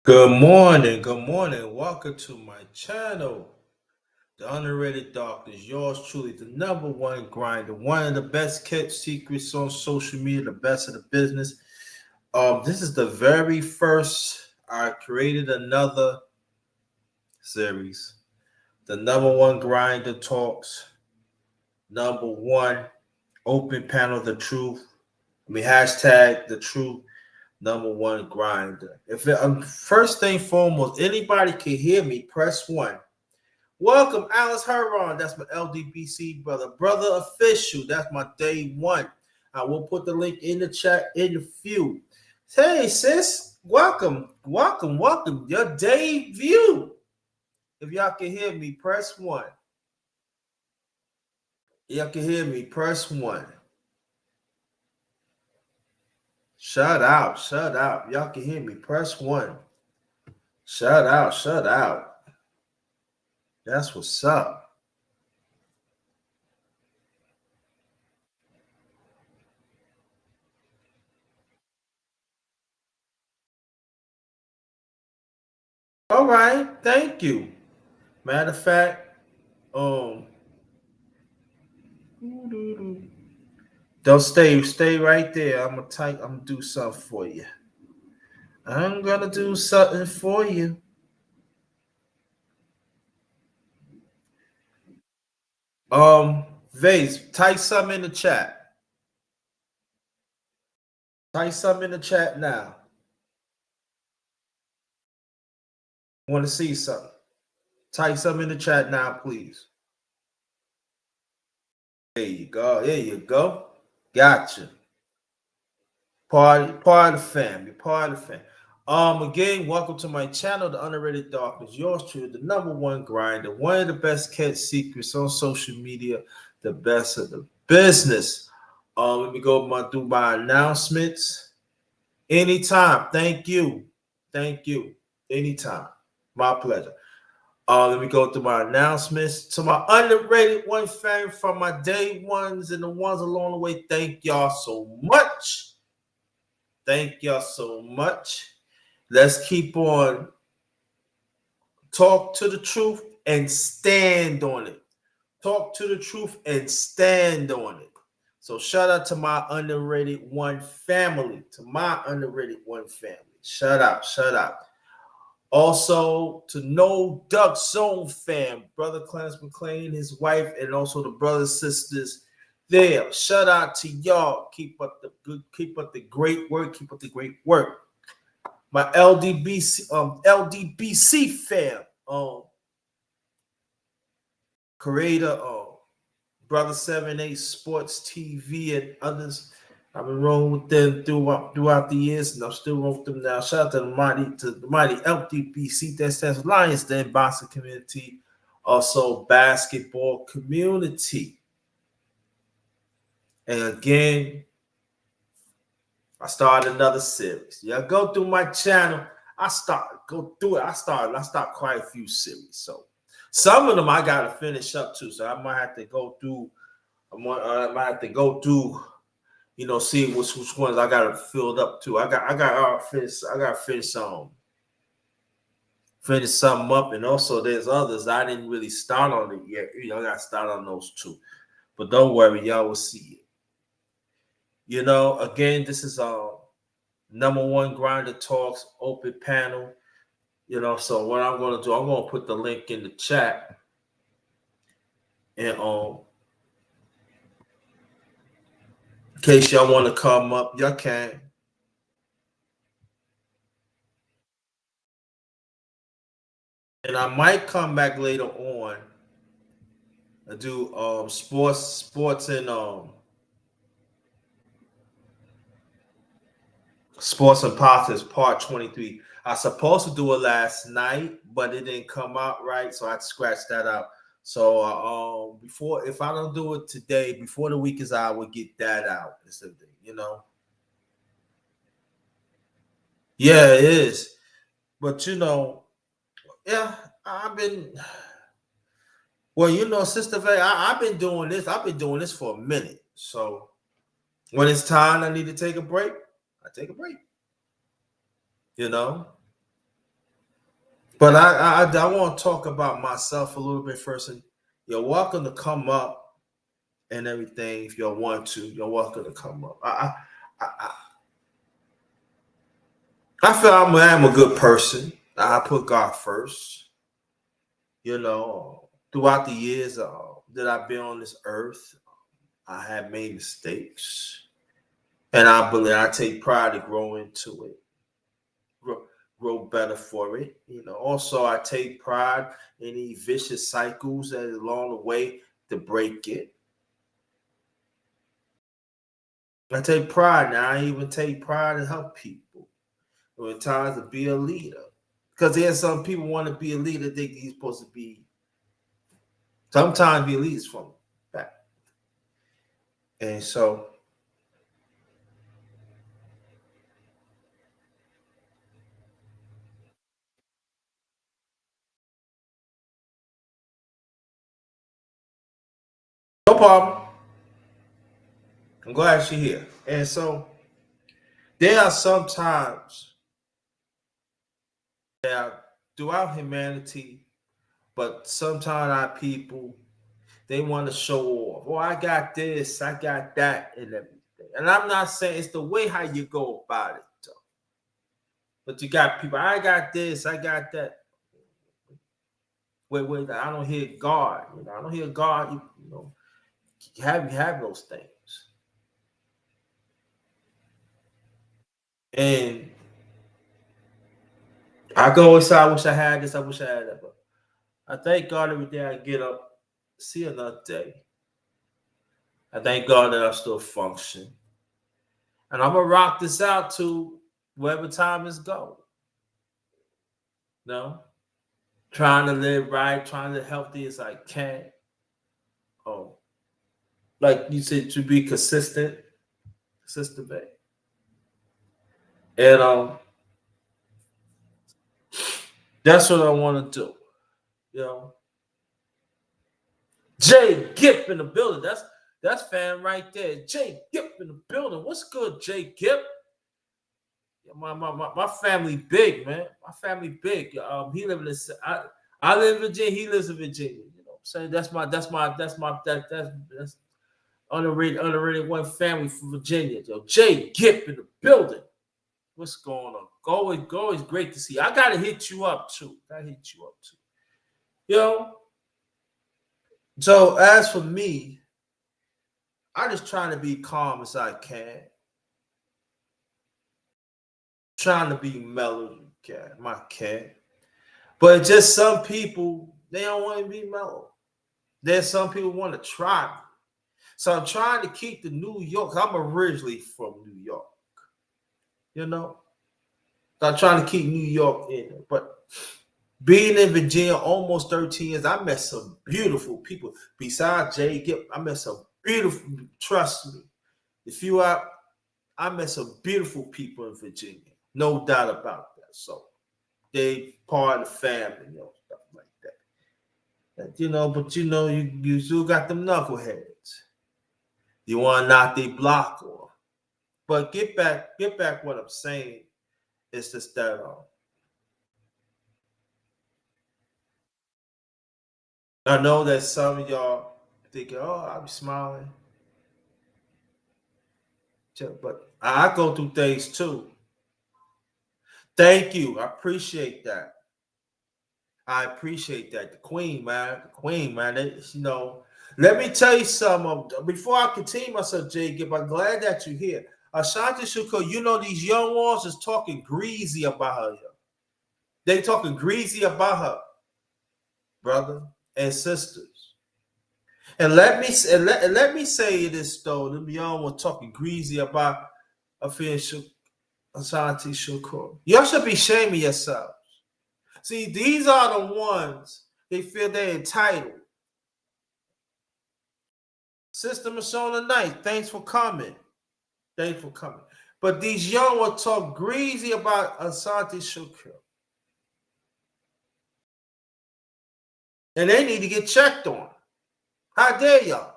Good morning, good morning. Welcome to my channel, The Underrated Doctors. Yours truly, the number one grinder, one of the best kept secrets on social media, the best of the business. This is the very first I created another series. The number one grinder talks, number one open panel, the truth. Hashtag the truth. Number one grinder. If first thing foremost, anybody can hear me, press one. Welcome, Alice Heron. That's my LDBC brother. Brother official. That's my day one. I will put the link in the chat in a few. Hey, sis. Welcome. Welcome. Welcome. Your debut. If y'all can hear me, press one. Y'all can hear me, press one. Shut out. Shut out. Y'all can hear me, press one. Shut out. Shut out. That's what's up. All right, thank you. Matter of fact, um, don't stay right there. I'm gonna do something for you. I'm gonna do something for you. Vase, type something in the chat. Type something in the chat now. I want to see something. Type something in the chat now, please. There you go. There you go. Gotcha. Part of the family. Part of the family. Again, welcome to my channel, The Underrated Darkness. Yours truly, the number one grinder, one of the best kept secrets on social media, the best of the business. Let me go through my announcements. Anytime. Thank you. Thank you. Anytime. My pleasure. Let me go through my announcements. To my underrated one fan from my day ones and the ones along the way, thank y'all so much. Thank y'all so much. Let's keep on talk to the truth and stand on it. Talk to the truth and stand on it. So shout out to my underrated one family. To my underrated one family. Shout out. Shout out. Also to No Duck Zone fam, brother Clarence McLean, his wife, and also the brothers sisters there. Shout out to y'all. Keep up the good, keep up the great work. Keep up the great work. My LDBC fam, creator, brother 7-8 Sports TV and others. I've been rolling with them throughout the years, and I'm still rolling with them now. Shout out to the mighty LDBC. That stands for Lions Den boxing community, also basketball community. And again, I started another series. Yeah, go through my channel. I start quite a few series. So some of them I gotta finish up too. So I might have to go through. I might have to go through. See which ones I got filled up to. I got finish something up, and also there's others I didn't really start on it yet. I got to start on those too. But don't worry, y'all will see it. Again, this is number one grinder talks open panel. So what I'm gonna do, I'm gonna put the link in the chat, and in case y'all want to come up, y'all can. And I might come back later on and do sports and sports and politics part 23. I was supposed to do it last night, but it didn't come out right, so I had to scratch that out. So if I don't do it today, before the week is out, I will get that out. Yeah, it is. But yeah, I've been Sister Faye, I've been doing this. I've been doing this for a minute. So when it's time I need to take a break, I take a break. But I want to talk about myself a little bit first. And you're welcome to come up and everything if you want to. You're welcome to come up. I feel I'm a good person. I put God first. You know, throughout the years that I've been on this earth, I have made mistakes, and I believe I take pride to grow into it, grow, grow better for it. You know, also I take pride in any vicious cycles that along the way to break it. I take pride now. I even take pride in help people. When times to be a leader, because there's some people want to be a leader, think he's supposed to be. Sometimes be leaders from back, and so no problem. I'm glad you're here. And so there are sometimes that throughout humanity, but sometimes our people they want to show off. Oh, I got this, I got that, and everything. And I'm not saying it's the way how you go about it, though. But you got people. I got this, I got that. Wait, I don't hear God. You know, I don't hear God. You know, you have those things, and I can always say, I wish I had this, I wish I had that. But I thank God every day I get up, see another day. I thank God that I still function. And I'm gonna rock this out to wherever time is go. No, trying to live right, trying to healthy as I can. Oh, like you said, to be consistent, babe. And that's what I want to do. You know, Jay Gipp in the building. That's fan right there. Jay Gipp in the building. What's good, Jay Gipp? My family big, man. My family big. He live in this. I live in Virginia. He lives in Virginia. You know, what I'm saying that's underrated one family from Virginia. Yo, Jay Gipp in the building. What's going on? Always great to see you. I gotta hit you up too. Gotta hit you up too. You know. So as for me, I just trying to be calm as I can. Trying to be mellow, cat, my cat. But just some people, they don't want to be mellow. There's some people want to try. So I'm trying to keep the New York. I'm originally from New York, you know. So I'm trying to keep New York in it. But being in Virginia almost 13 years, I met some beautiful people. Besides Jay Gibb, I met some beautiful, trust me. If you are, I met some beautiful people in Virginia. No doubt about that. So they part of the family, you know, stuff like that. You know, but you still got them knuckleheads. You want to knock their block off. But get back what I'm saying. It's just that I know that some of y'all thinking, oh, I'll be smiling. But I go through things too. Thank you. I appreciate that. I appreciate that. The queen, man. The queen, man. You know, let me tell you something. Before I continue myself, Jay Gibb, I'm glad that you're here. Ashanti Shuko, you know, these young ones is talking greasy about her. They talking greasy about her, brother and sisters. And let me say this though. Them young ones talking greasy about official Ashanti Shuko. Y'all should be shaming yourself. See, these are the ones they feel they're entitled. Sister Mashona Knight, thanks for coming. Thanks for coming. But these young will talk greasy about Asante Shakur. And they need to get checked on. How dare y'all?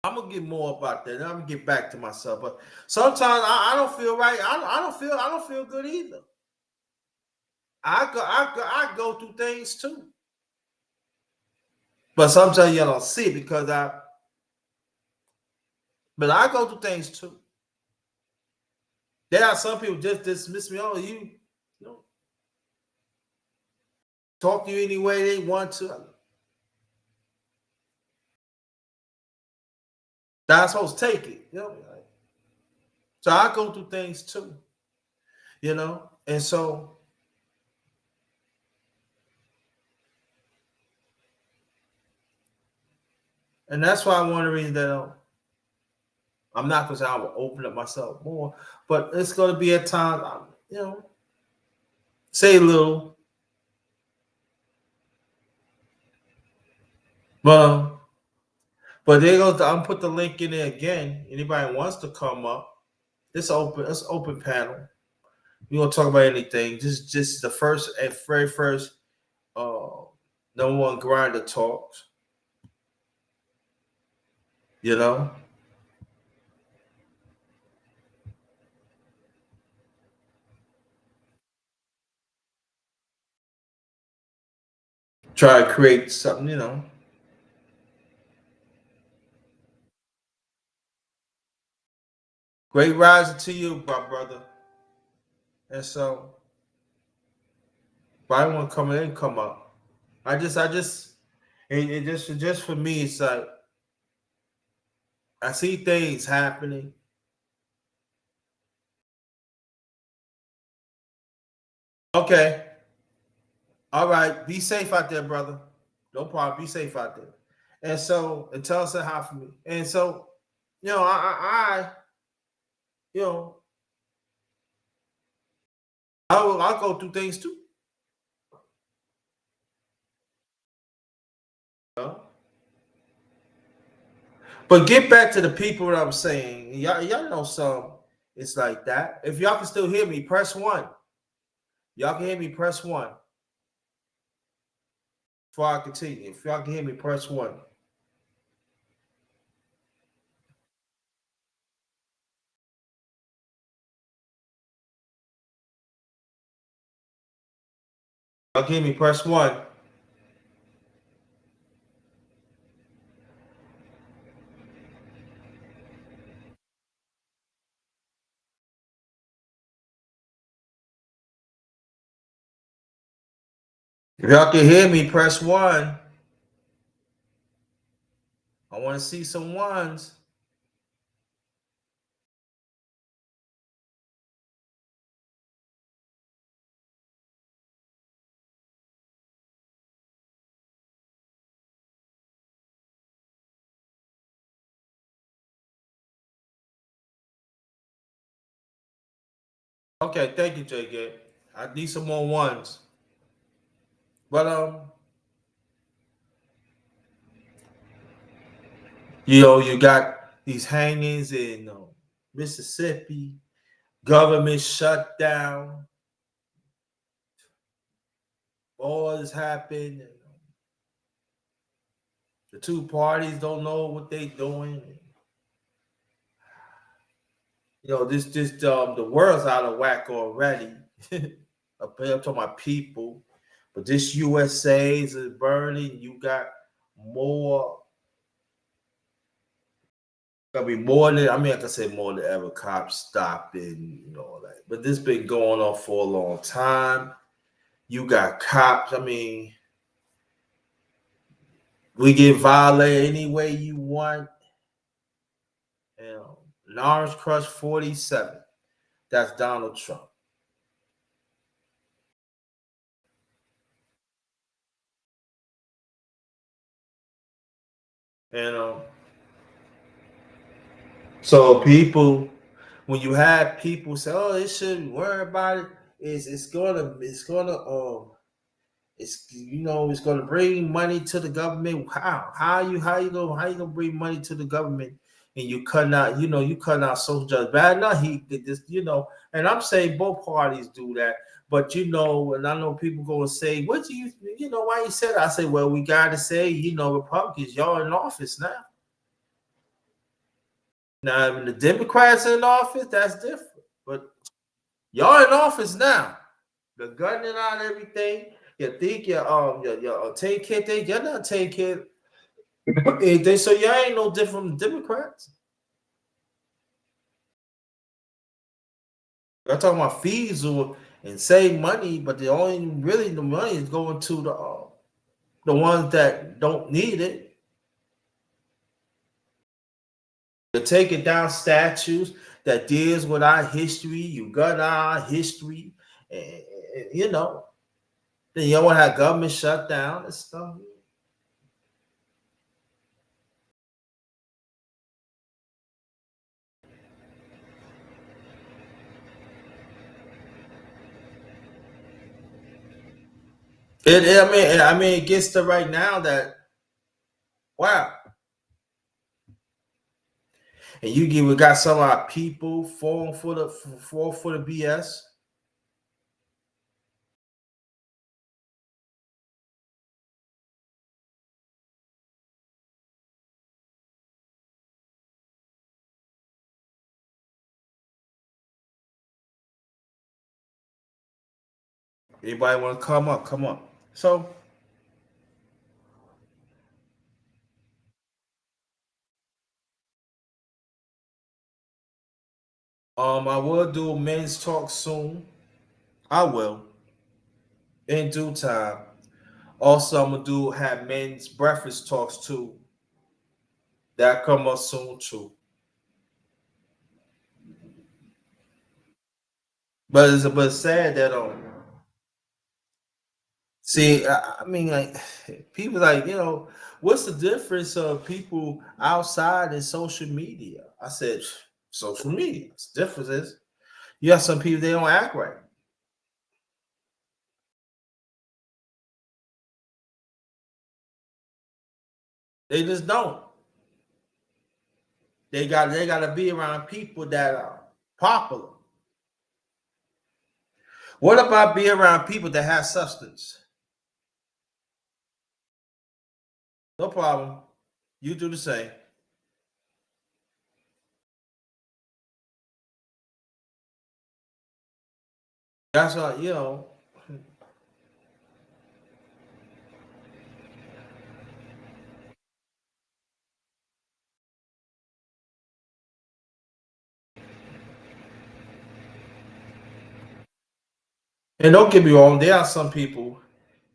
I'm gonna get more about that. And I'm gonna get back to myself. But sometimes I don't feel right. I don't feel good either. I go through things too. But sometimes you don't see it because but I go through things too. There are some people just dismiss me. Oh, you know, talk to you any way they want to. That's supposed to take it. So I go through things too. And so and that's why one of the reasons that I'm not gonna say I will open up myself more, but it's gonna be a time say a little, but there goes I'm put the link in there again. Anybody wants to come up? It's open panel. We gonna talk about anything. Just the first and very first uh number one grinder talks. You know, try to create something. Great rising to you, my brother. And so, if I want to come in, come up. I just, just for me, it's like I see things happening. Okay, all right. Be safe out there, brother. No problem. Be safe out there. And so, and tell us how for me. And so, you know, I'll go through things too. You know? But get back to the people that I'm saying. Y'all know some. It's like that. If y'all can still hear me, press one. Y'all can hear me, press one. Before I continue. If y'all can hear me, press one. Y'all can hear me, press one. If y'all can hear me, press one. I want to see some ones. Okay, thank you, JK. I need some more ones. But you got these hangings in Mississippi, government shutdown, wars happen. The two parties don't know what they doing. This the world's out of whack already. I'm talking about people, but this USA is burning. You got more. I mean, more than I can say more than ever. Cops stopping, that. But this been going on for a long time. You got cops. I mean, we get violated any way you want. Lawrence Crush 47. That's Donald Trump. And so people, when you have people say, "Oh, they shouldn't worry about it," it's gonna bring money to the government. How you gonna bring money to the government and you cutting out you cutting out social justice? Bad enough he did this, and I'm saying both parties do that. But and I know people gonna say, "What do you know why you said that?" I say, "Well, we gotta say, Republicans, y'all in office now. Now, when the Democrats in office, that's different. But y'all in office now. The gunning out everything. You think your take care thing, you're not taking care of anything, so y'all ain't no different from Democrats. I'm talking about fees or and save money, but the only really the money is going to the ones that don't need it. You're taking down statues that deals with our history. You got our history, and you know. Then you don't want to have government shut down and stuff. I mean, it gets to right now that wow, and you give we got some of our people falling for the BS. Anybody want to come up? Come up. So, I will do men's talk soon. I will in due time. Also, I'm gonna do have men's breakfast talks too. That come up soon too. But it's sad that see, I mean, like people like what's the difference of people outside in social media? I said, social media. The difference is you have some people they don't act right. They just don't. They got to be around people that are popular. What about being around people that have substance? No problem. You do the same. That's what And don't get me wrong, there are some people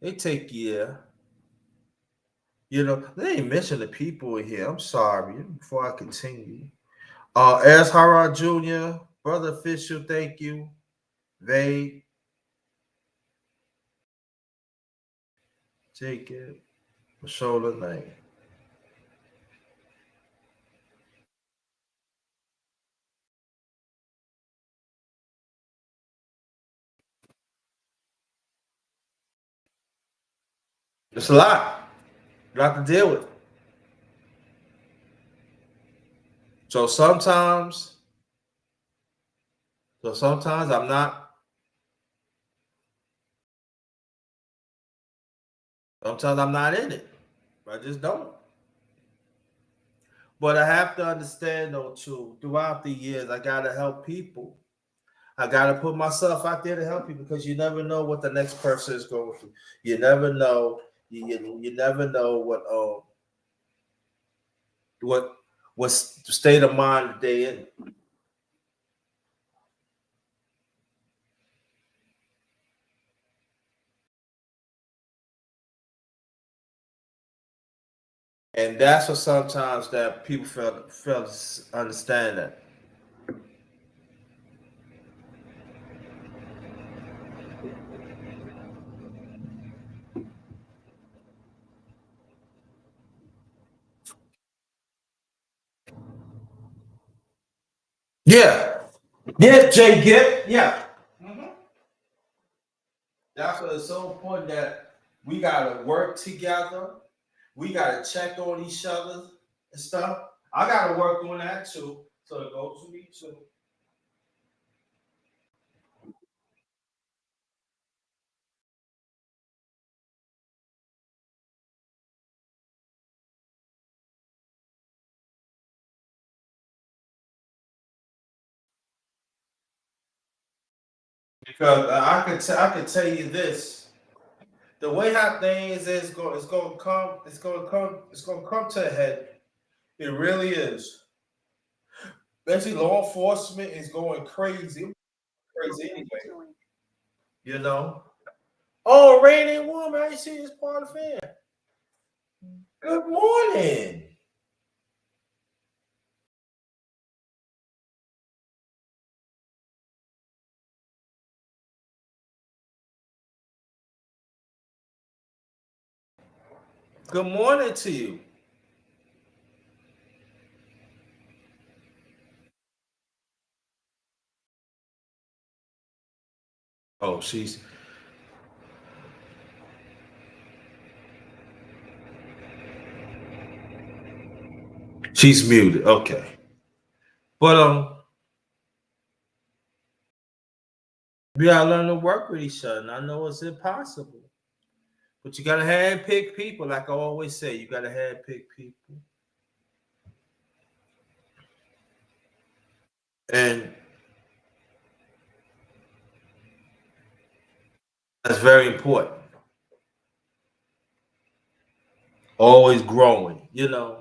they take they ain't mention the people in here. I'm sorry. Before I continue, as Harrod Jr., brother official, thank you. They take it. Shoulder name. It's a lot to deal with. So sometimes I'm not. Sometimes I'm not in it. I just don't. But I have to understand though too. Throughout the years, I gotta help people. I gotta put myself out there to help you because you never know what the next person is going through. You never know. You never know what what's the state of mind that they in. And that's what sometimes that people fail to understand that. Yeah. Yeah, Jay Gibb. Yeah. Mhm. That's what it's so important that we gotta work together. We gotta check on each other and stuff. I gotta work on that too. So it goes to me too. Because I could tell you this. The way how things is going, it's gonna come to a head. It really is. Especially law enforcement is going crazy, crazy anyway. You know. Oh, rain and woman, I see this part of the fan. Good morning. Good morning to you. Oh, she's muted. Okay, but we gotta learn to work with each other. And I know it's impossible, but you gotta hand pick people. Like I always say, you gotta hand pick people, and that's very important. Always growing. You know.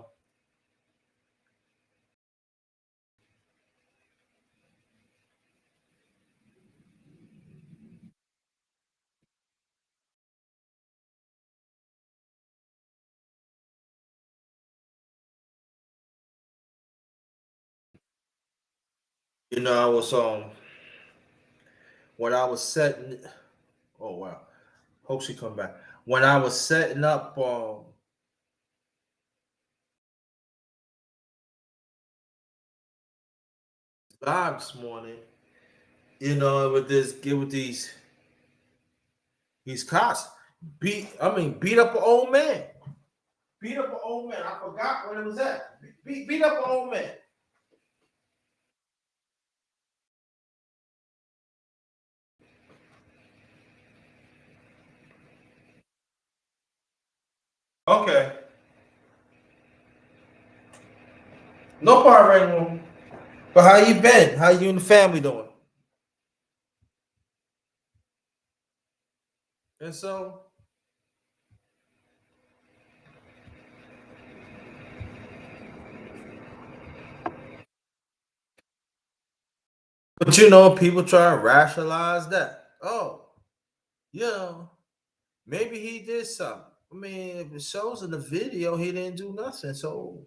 You know, I was when I was setting. Oh wow. Hope she come back. When I was setting up live this morning, you know, with this get with these cops beat up an old man. Beat up an old man. I forgot where it was at. Beat up an old man. Okay. No part right now. But how you been? How you and the family doing? And so, but you know, people try to rationalize that. Oh, you know, maybe he did something. I mean, if it shows in the video, he didn't do nothing. So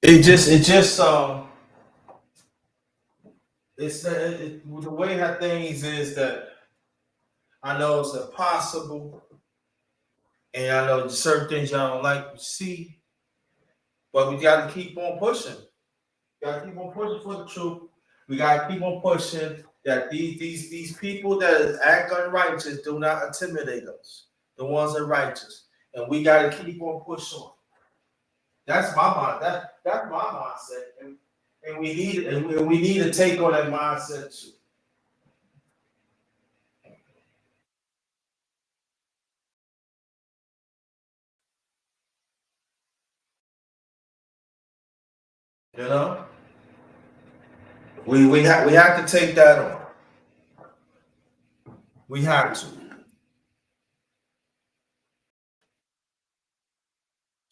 it just it's the way how things is that I know it's impossible, and I know certain things y'all don't like to see, but we got to keep on pushing. We got to keep on pushing for the truth. We got to keep on pushing that these people that act unrighteous do not intimidate us. The ones that are righteous, and we got to keep on pushing. That's my mind. That's my mindset, and we need to take on that mindset too. You know, we have to take that on. We have to.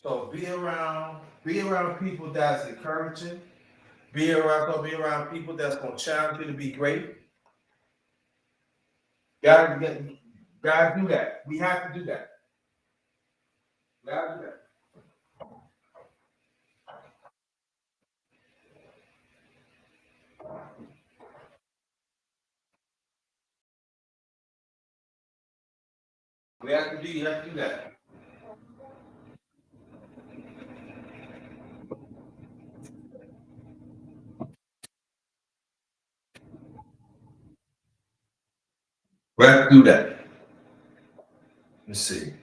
So be around people that's encouraging. Be around people that's gonna challenge you to be great. Gotta get, gotta do that. We have to do that. Gotta do that. We have to do. You have to do that. We have to do that. Let's see.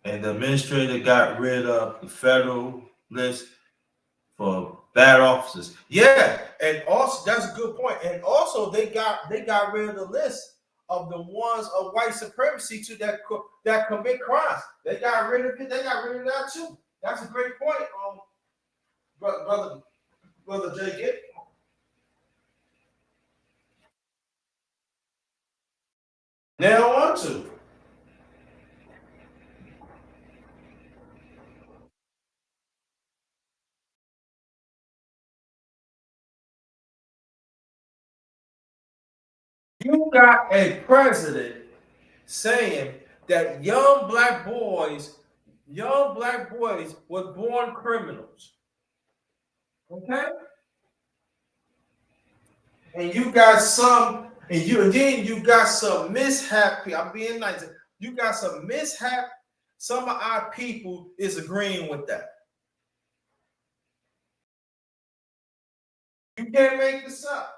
And the administrator got rid of the federal list for Bad officers. Yeah, and also that's a good point. And also they got rid of the list of the ones of white supremacy too that commit crimes. They got rid of it. They got rid of that too. That's a great point, brother brother Jay. They don't want to. You got a president saying that young black boys were born criminals. Okay? And then you got some mishap. I'm being nice. You got some mishap. Some of our people is agreeing with that. You can't make this up.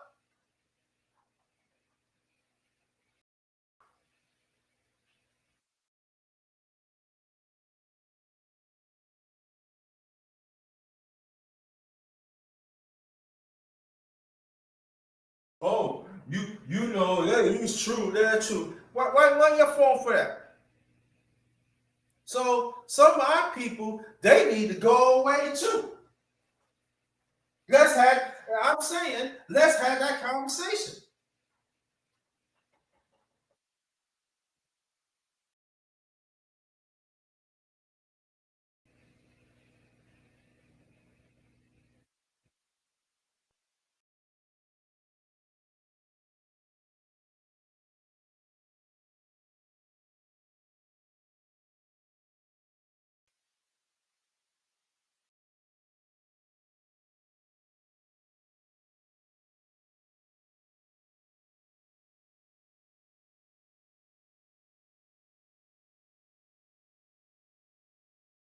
Oh, you know that it's true. That's true. Why your phone for that? So some of our people they need to go away too. Let's have. I'm saying let's have that conversation.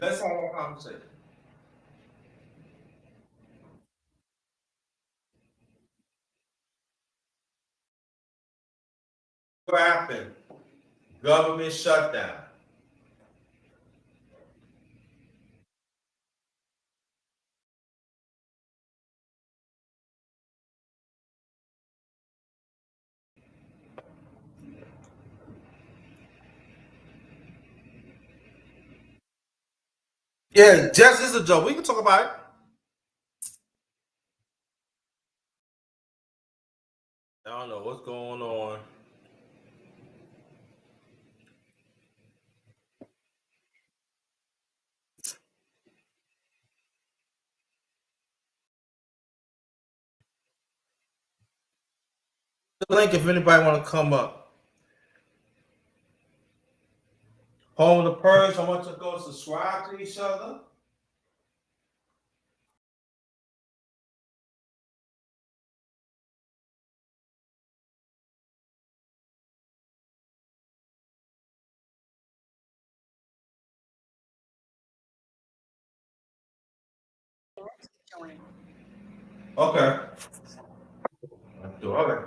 Let's have a conversation. What happened? Government shutdown. Yeah, just is a joke. We can talk about it. I don't know what's going on. The link if anybody want to come up. Home of the Purge. I want you to go subscribe to each other. Okay. Okay.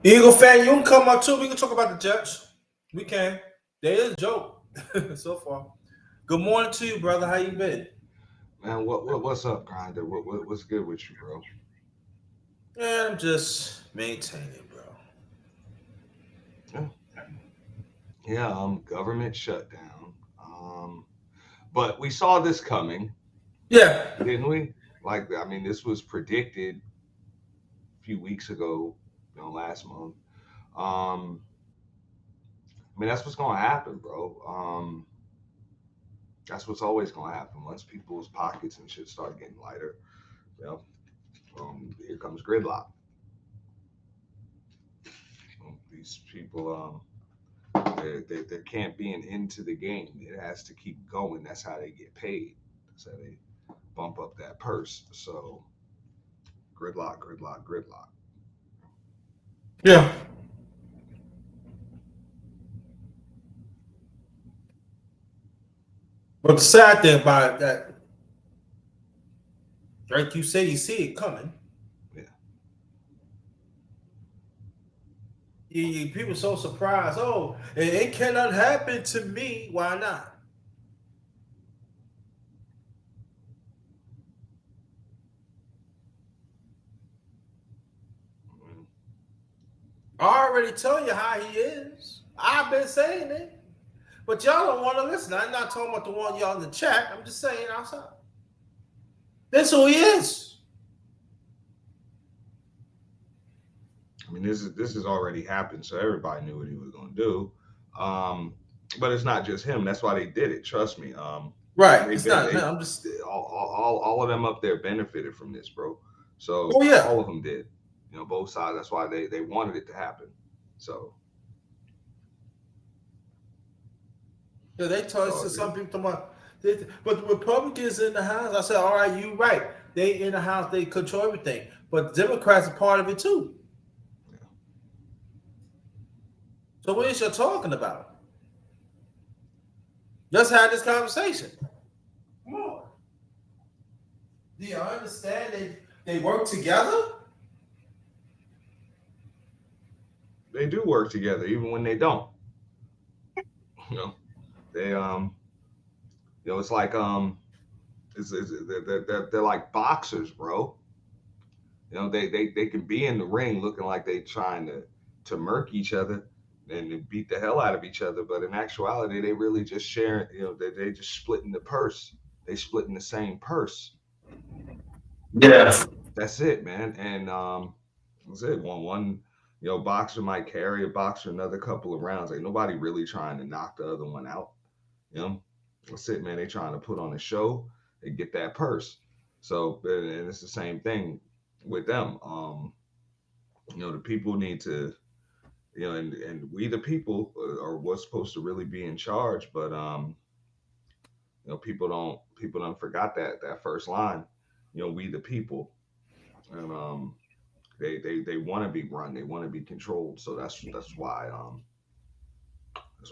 Eagle fan, you can come up too. We can talk about the Jets. We can. There is a joke so far. Good morning to you, brother. How you been? Man, what's up, Grinda? What's good with you, bro? Man, I'm just maintaining, bro. Yeah, yeah. Government shutdown. But we saw this coming, Yeah. didn't we? Like, I mean, this was predicted a few weeks ago, last month. Um, I mean, that's what's gonna happen, bro. That's what's always gonna happen once people's pockets and shit start getting lighter. You know, here comes gridlock. These people, there can't be an end to the game. It has to keep going. That's how they get paid. That's how they bump up that purse. So gridlock, gridlock, gridlock. Yeah. But the sad thing about it, that, like you say, you see it coming. Yeah, People so surprised. Oh, it cannot happen to me. Why not? already telling you how he is. I've been saying it. But y'all don't want to listen. I'm not talking about the one y'all in the chat. I'm just saying outside. This who he is. I mean, this has already happened, so everybody knew what he was going to do. Um, but it's not just him. That's why they did it. Trust me. Right. They It's been not. they No, I'm just. all of them up there benefited from this, bro. Oh So yeah. all of them did. You know, both sides. That's why they wanted it to happen. So Yeah, they it's told all to some good. people tomorrow. But the Republicans in the House, I said, all right, you right. They in the House, they control everything. But Democrats are part of it too. Yeah. So what is you talking about? Let's have this conversation. Come on. Do you understand they work together? They do work together, even when they don't. You know, they it's like they're like boxers, bro. You know, they can be in the ring looking like they trying to murk each other and to beat the hell out of each other, but in actuality, they really just sharing. You know, they just splitting the purse. They splitting the same purse. Yeah. That's it, man. And that's it. One boxer might carry a boxer another couple of rounds. Like nobody really trying to knock the other one out. You know, that's it, man. They trying to put on a show and get that purse. So, and it's the same thing with them. The people need to, and we the people are what's supposed to really be in charge. But people don't forgot that first line. We the people, and they want to be run. They want to be controlled. So that's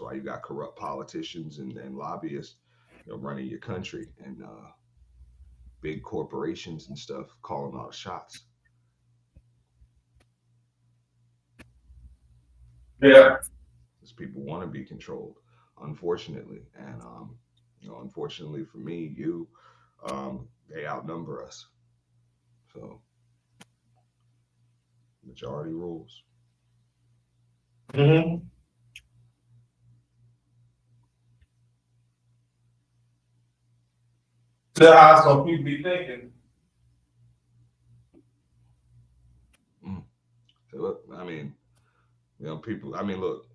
why you got corrupt politicians and lobbyists, running your country and big corporations and stuff calling all the shots. Yeah. Because people want to be controlled, unfortunately, and unfortunately for me, they outnumber us. So majority rules. Mm-hmm. So how some people be thinking. Mm. So look, I mean, people. I mean, look.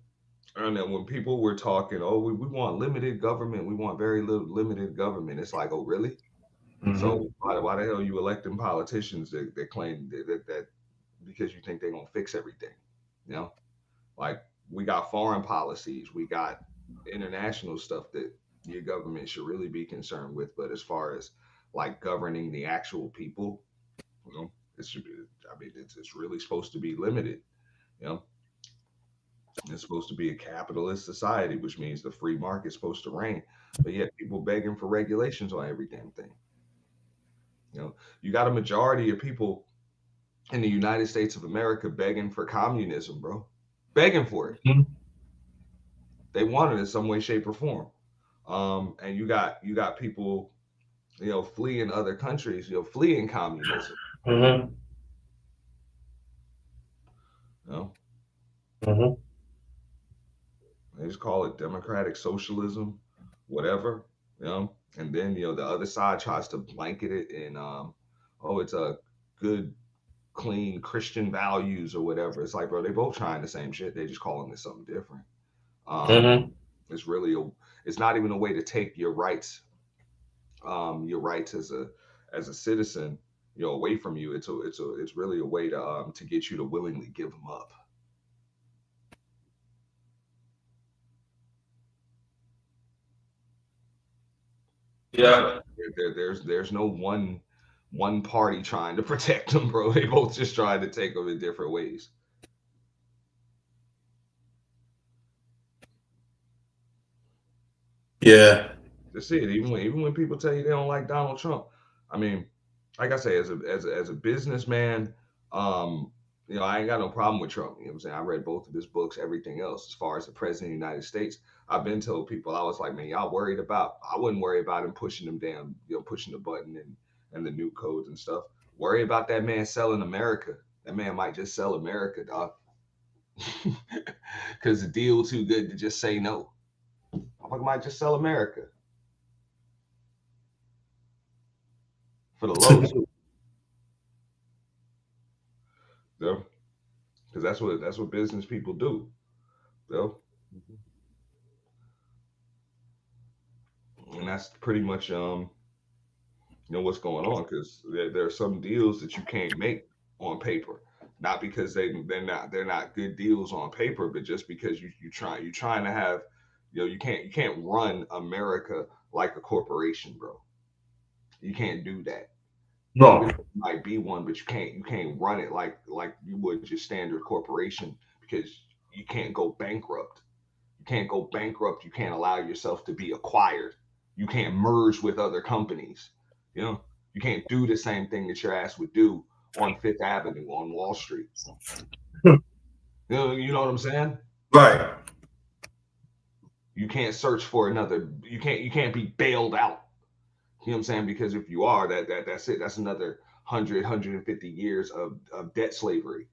And then when people were talking, oh, we want limited government, we want very little limited government. It's like, oh, really? Mm-hmm. So why the hell are you electing politicians that claim that because you think they're gonna fix everything? You know, like we got foreign policies, we got international stuff that your government should really be concerned with. But as far as like governing the actual people, you know, it should be. I mean, it's really supposed to be limited. You know, it's supposed to be a capitalist society, which means the free market's supposed to reign. But yet people begging for regulations on every damn thing. You got a majority of people in the United States of America begging for communism, bro. Begging for it. They want it in some way, shape, or form. And you got people, fleeing other countries, fleeing communism. Mm-hmm. You know, Mm-hmm. they just call it democratic socialism, whatever. And then the other side tries to blanket it in, oh, it's a good, clean Christian values or whatever. It's like, bro, they both trying the same shit. They just calling it something different. Um, Mm-hmm. it's really it's not even a way to take your rights as a citizen, away from you. It's really a way to get you to willingly give them up. So Yeah. there's no one party trying to protect them, bro. They both just trying to take them in different ways. Yeah. That's it. Even when people tell you they don't like Donald Trump, I mean, like I say, as a businessman, um, I ain't got no problem with Trump. You know what I'm saying? I read both of his books, everything else. As far as the president of the United States, I've been told people I was like, man, y'all worried about. I wouldn't worry about him pushing them down, pushing the button and the new codes and stuff. Worry about that man selling America. That man might just sell America, dog. because the deal too good to just say no. I might just sell America for the low too. You know? Because that's what business people do. You know? And that's pretty much what's going on, because there are some deals that you can't make on paper, not because they're not good deals on paper, but just because you're trying to have, you can't run America like a corporation, bro. You can't do that. No. Even if you might be one, but you can't run it like you would your standard corporation, because you can't go bankrupt. You can't go bankrupt. You can't allow yourself to be acquired. You can't merge with other companies. You know, you can't do the same thing that your ass would do on Fifth Avenue on Wall Street. You know what I'm saying? Right. You can't search for another. You can't be bailed out. You know what I'm saying? Because if you are, that's it. That's another 150 years of debt slavery.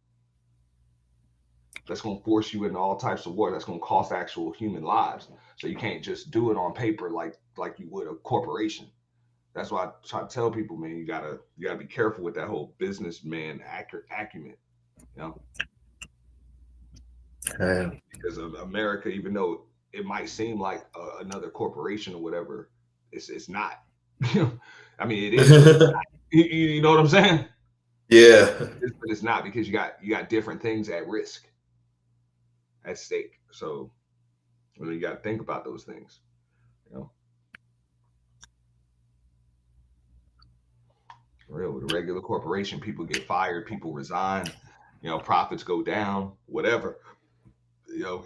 That's going to force you into all types of war. That's going to cost actual human lives. So you can't just do it on paper like you would a corporation. That's why I try to tell people, man, you gotta be careful with that whole businessman acumen, you know, And because of America, even though it might seem like another corporation or whatever, it's not. I mean, it is, but it's not. You know what I'm saying? yeah. But it's not, because you got different things at risk, at stake. So you got to think about those things. You know, for real, with a regular corporation, people get fired, people resign, profits go down, whatever.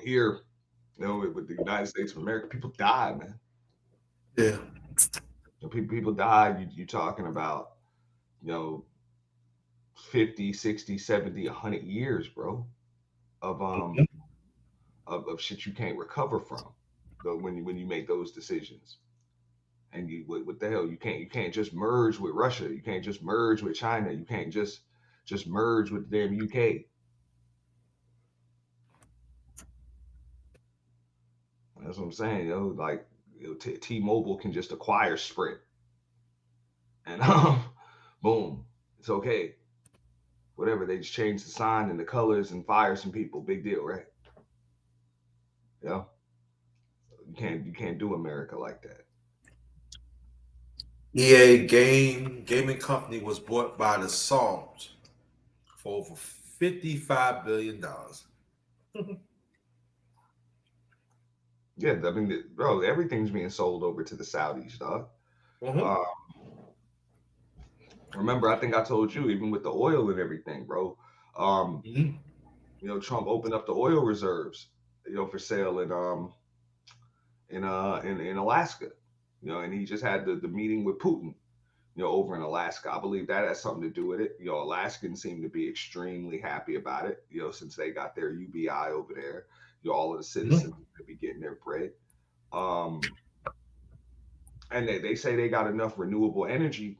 Here, with the United States of America, people die, man. Yeah. People die. You're talking about, you know, 50, 60, 70, 100 years, bro, of of shit you can't recover from. Though when you make those decisions, and what the hell, you can't just merge with Russia. You can't just merge with China. You can't just merge with the damn UK. That's what I'm saying. Like, T-Mobile can just acquire Sprint, and boom, it's okay. Whatever, they just change the sign and the colors and fire some people. Big deal, right? Yeah, you can't do America like that. EA gaming company was bought by the Psalms for over $55 billion. Yeah, I mean, bro, everything's being sold over to the Saudis, dog. Mm-hmm. Uh, Remember, I think I told you, even with the oil and everything, bro. Um, Mm-hmm. Trump opened up the oil reserves, for sale in Alaska. And he just had the meeting with Putin, over in Alaska. I believe that has something to do with it. Alaskans seem to be extremely happy about it, since they got their UBI over there. All of the citizens to be getting their bread. Um, and they say they got enough renewable energy,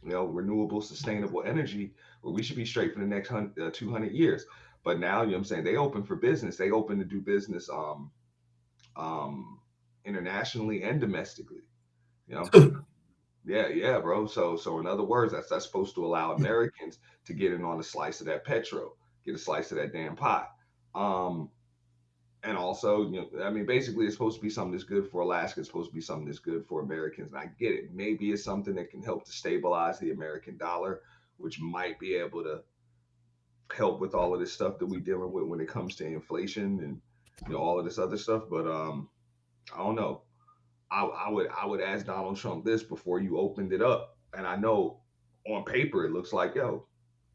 renewable, sustainable energy, where we should be straight for the next 200 years. But now, what I'm saying, they open for business. They open to do business um, internationally and domestically. You know, yeah, yeah, bro. So in other words, that's supposed to allow Americans to get in on a slice of that petro, get a slice of that damn pie. Um, and also, I mean, basically, it's supposed to be something that's good for Alaska. It's supposed to be something that's good for Americans. And I get it. Maybe it's something that can help to stabilize the American dollar, which might be able to help with all of this stuff that we're dealing with when it comes to inflation and all of this other stuff. But I don't know. I would ask Donald Trump this before you opened it up. And I know on paper it looks like, yo,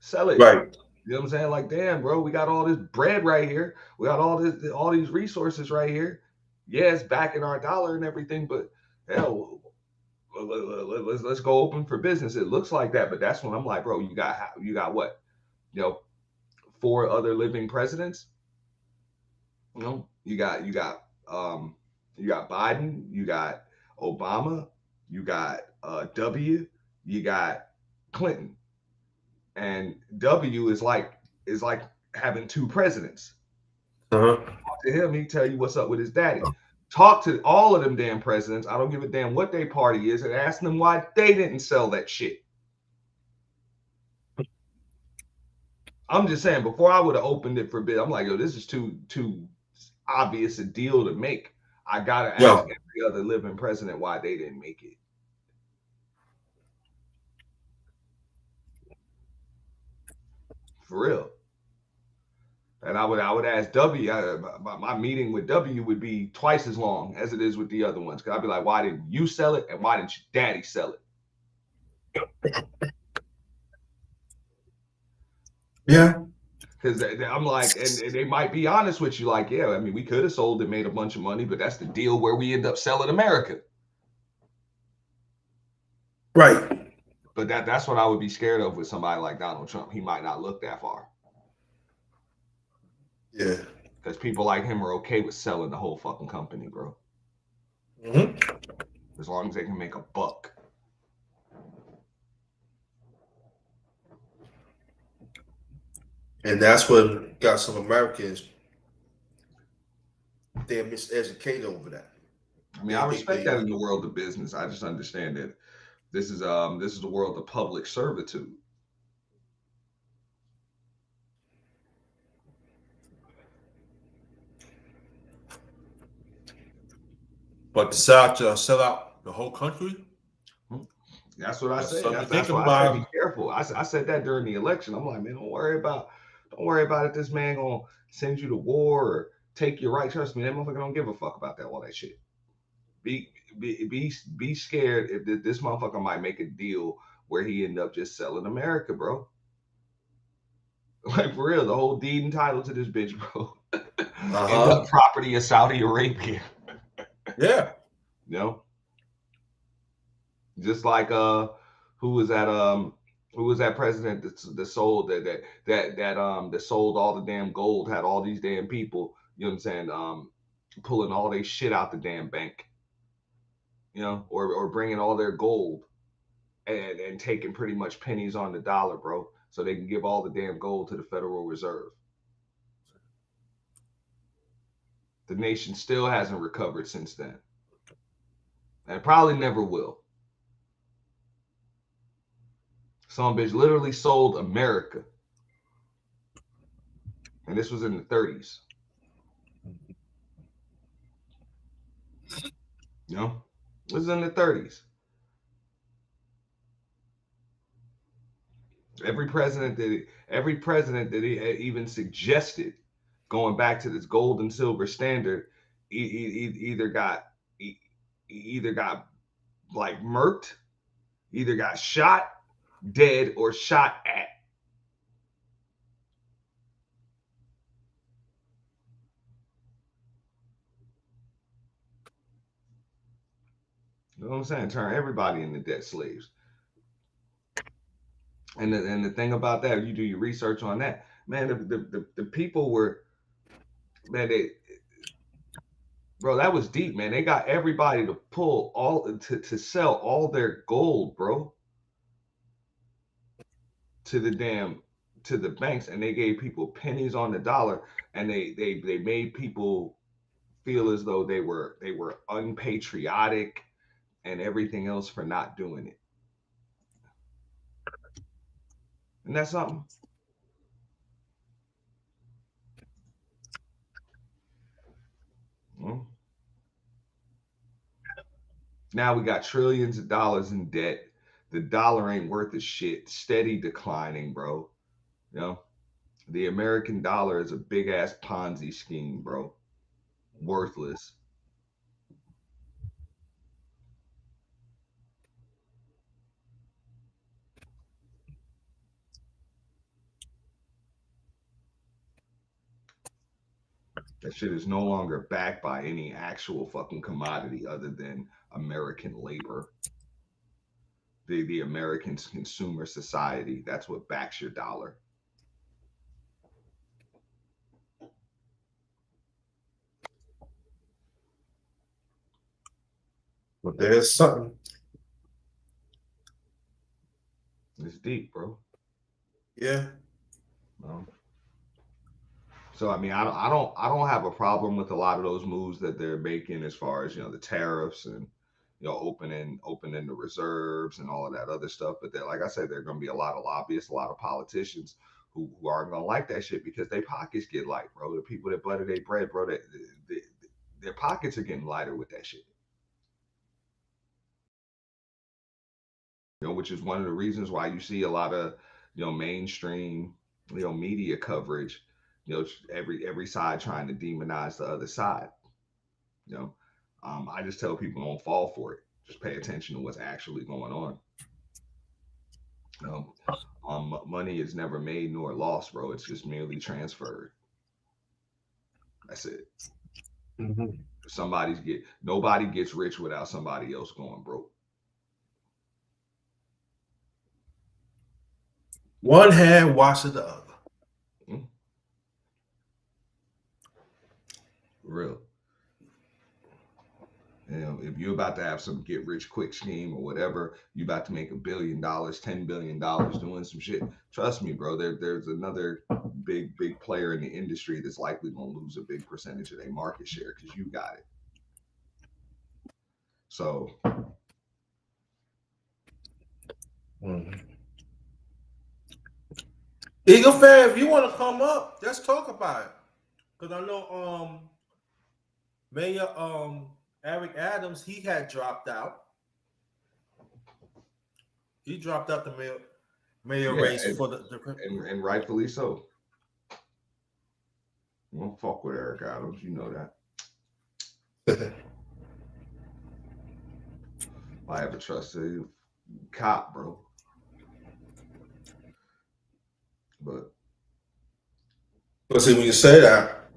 sell it. Right. You know what I'm saying? Like, damn, bro, we got all this bread right here. We got all these resources right here. Yeah, it's backing our dollar and everything, but hell, let's go open for business. It looks like that, but that's when I'm like, bro, you got what? You know, four other living presidents. Um, you got Biden, you got Obama, you got W, you got Clinton, and W is like having two presidents. Uh-huh. Talk to him, he tell you what's up with his daddy. Talk to all of them damn presidents. I don't give a damn what their party is, and ask them why they didn't sell that shit. I'm just saying, before I would have opened it for bid, I'm like, yo, this is too obvious a deal to make. I gotta ask Yo, every other living president why they didn't make it. For real. And I would ask W. My meeting with W would be twice as long as it is with the other ones. Cause I'd be like, why didn't you sell it, and why didn't your daddy sell it? yeah, Because I'm like, and they might be honest with you, like, yeah, I mean, we could have sold it, made a bunch of money, but that's the deal where we end up selling America. right. But that's what I would be scared of with somebody like Donald Trump. He might not look that far Yeah. because people like him are okay with selling the whole fucking company, bro. Mm-hmm. As long as they can make a buck. And that's what got some Americans, they're miseducated over that. I mean, They I think respect they that in the world of business. I just understand that this is the world of public servitude. but decide to sell out the whole country. Hmm. That's what I That's say. something to That's think why I say be about. careful. I said that during the election. I'm like, man, don't worry about it. This man gonna send you to war or take your right. Trust me, that motherfucker don't give a fuck about that all that shit. Be be scared if this motherfucker might make a deal where he end up just selling America, bro. Like for real, the whole deed and title to this bitch, bro. End up Uh-huh. property of Saudi Arabia. Yeah. You know, just like who was that who was that president that sold that sold all the damn gold, had all these damn people, you know what I'm saying, pulling all their shit out the damn bank, you know, or bringing all their gold and taking pretty much pennies on the dollar, bro, so they can give all the damn gold to the Federal Reserve. The nation still hasn't recovered since then, and probably never will. Some bitch literally sold America, and this was in the 30s. You know, this is in the 30s. Every president that even suggested going back to this gold and silver standard either got either got like murked, either got shot dead, or shot at. You know what I'm saying? Turn everybody into debt slaves. And the thing about that, you do your research on that, man. The people were, man. They, bro, that was deep, man. They got everybody to pull all to sell all their gold, bro, to the damn to the banks, and they gave people pennies on the dollar, and they made people feel as though they were unpatriotic and everything else for not doing it. And that's something. Mm. Now we got trillions of dollars in debt. The dollar ain't worth a shit. Steady declining, bro. You know, the American dollar is a big ass Ponzi scheme, bro. Worthless. That shit is no longer backed by any actual fucking commodity other than American labor. The American consumer society. That's what backs your dollar. But there's something. It's deep, bro. Yeah. Um, So I mean, I don't have a problem with a lot of those moves that they're making as far as the tariffs and opening the reserves and all of that other stuff. But like I said, there are going to be a lot of lobbyists, a lot of politicians who aren't going to like that shit because their pockets get light, bro. The people that butter their bread, bro, they, their pockets are getting lighter with that shit. Which is one of the reasons why you see a lot of mainstream media coverage. Every side trying to demonize the other side. You know, I just tell people don't fall for it. Just pay attention to what's actually going on. You know, money is never made nor lost, bro. It's just merely transferred. That's it. Mhm. Nobody gets rich without somebody else going broke. One hand washing the other. Mm, real. If you're about to have some get rich quick scheme or whatever, you about to make $1 billion, $10 billion doing some shit. Trust me, bro. There's another big player in the industry that's likely gonna lose a big percentage of their market share because you got it. So Mhm. Eagle fan, if you want to come up, let's talk about it. Cause I know Mayor Eric Adams, he had dropped out. He dropped out the mayor yeah, race for the and rightfully so. You don't fuck with Eric Adams, you know that. I ever trusted cop, bro. But But see, when you say that,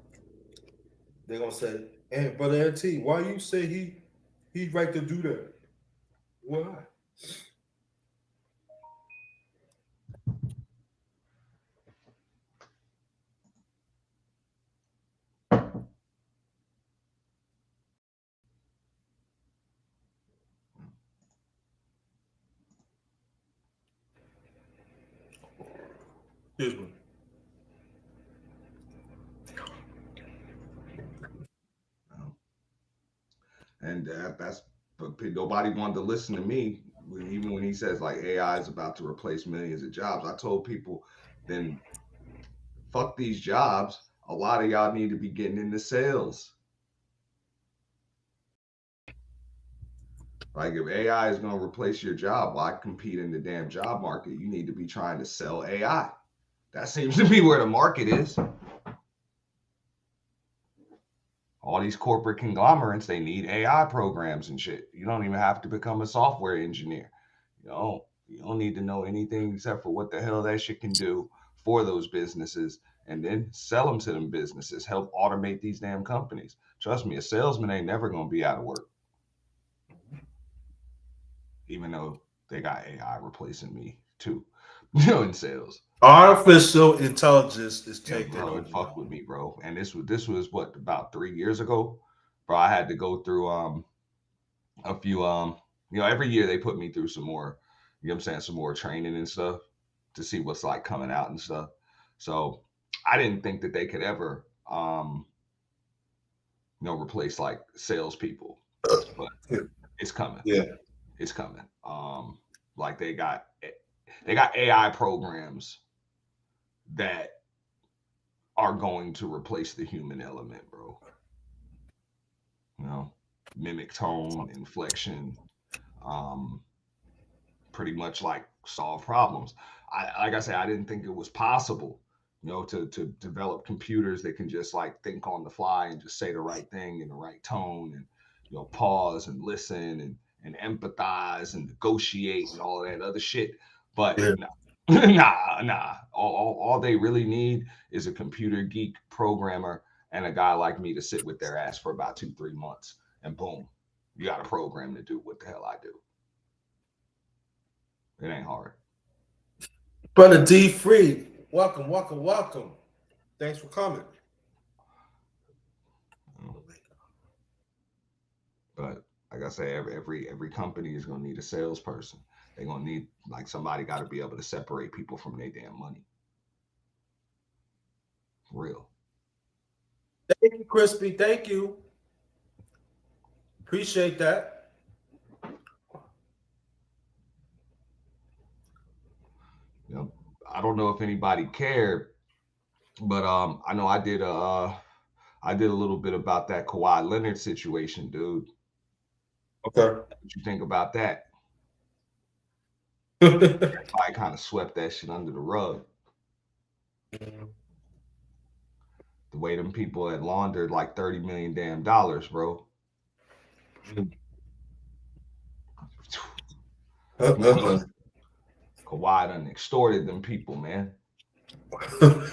they're gonna say, "Hey, brother NT, why you say he's right to do that? Why?" Excuse me. and that's but nobody wanted to listen to me even when he says like AI is about to replace millions of jobs. I told people then fuck these jobs. A lot of y'all need to be getting into sales. Like if AI is going to replace your job, why compete in the damn job market? You need to be trying to sell AI. That seems to be where the market is. All these corporate conglomerates, they need AI programs and shit. You don't even have to become a software engineer. You don't need to know anything except for what the hell that shit can do for those businesses and then sell them to them businesses, help automate these damn companies. Trust me, a salesman ain't never going to be out of work, even though they got AI replacing me too, in sales. Artificial intelligence is Yeah, taking bro, it over. fucked with me, bro. And this was what about 3 years ago, bro. I had to go through a few every year they put me through some more, what I'm saying, some more training and stuff to see what's like coming out and stuff. So I didn't think that they could ever replace like salespeople, but it's coming. Yeah, It's coming. Like they got AI programs that are going to replace the human element, bro. You know, mimic tone, inflection, um, pretty much like solve problems. Like I said, I didn't think it was possible, to develop computers that can just like think on the fly and just say the right thing in the right tone and pause and listen and empathize and negotiate and all that other shit. But yeah. nah, nah. All they really need is a computer geek programmer and a guy like me to sit with their ass for about 2-3 months, and boom, you got a program to do what the hell I do. It ain't hard. Brother D Free, welcome, welcome, welcome. Thanks for coming. But like I say, every company is gonna need a salesperson. They're gonna need like somebody got to be able to separate people from their damn money. For real. Thank you, Crispy. Thank you. Appreciate that. You know, I don't know if anybody cared, but I know I did a little bit about that Kawhi Leonard situation, dude. Okay. What you think about that? I kind of swept that shit under the rug. The way them people had laundered like 30 million damn dollars, bro. Kawhi done extorted them people, man.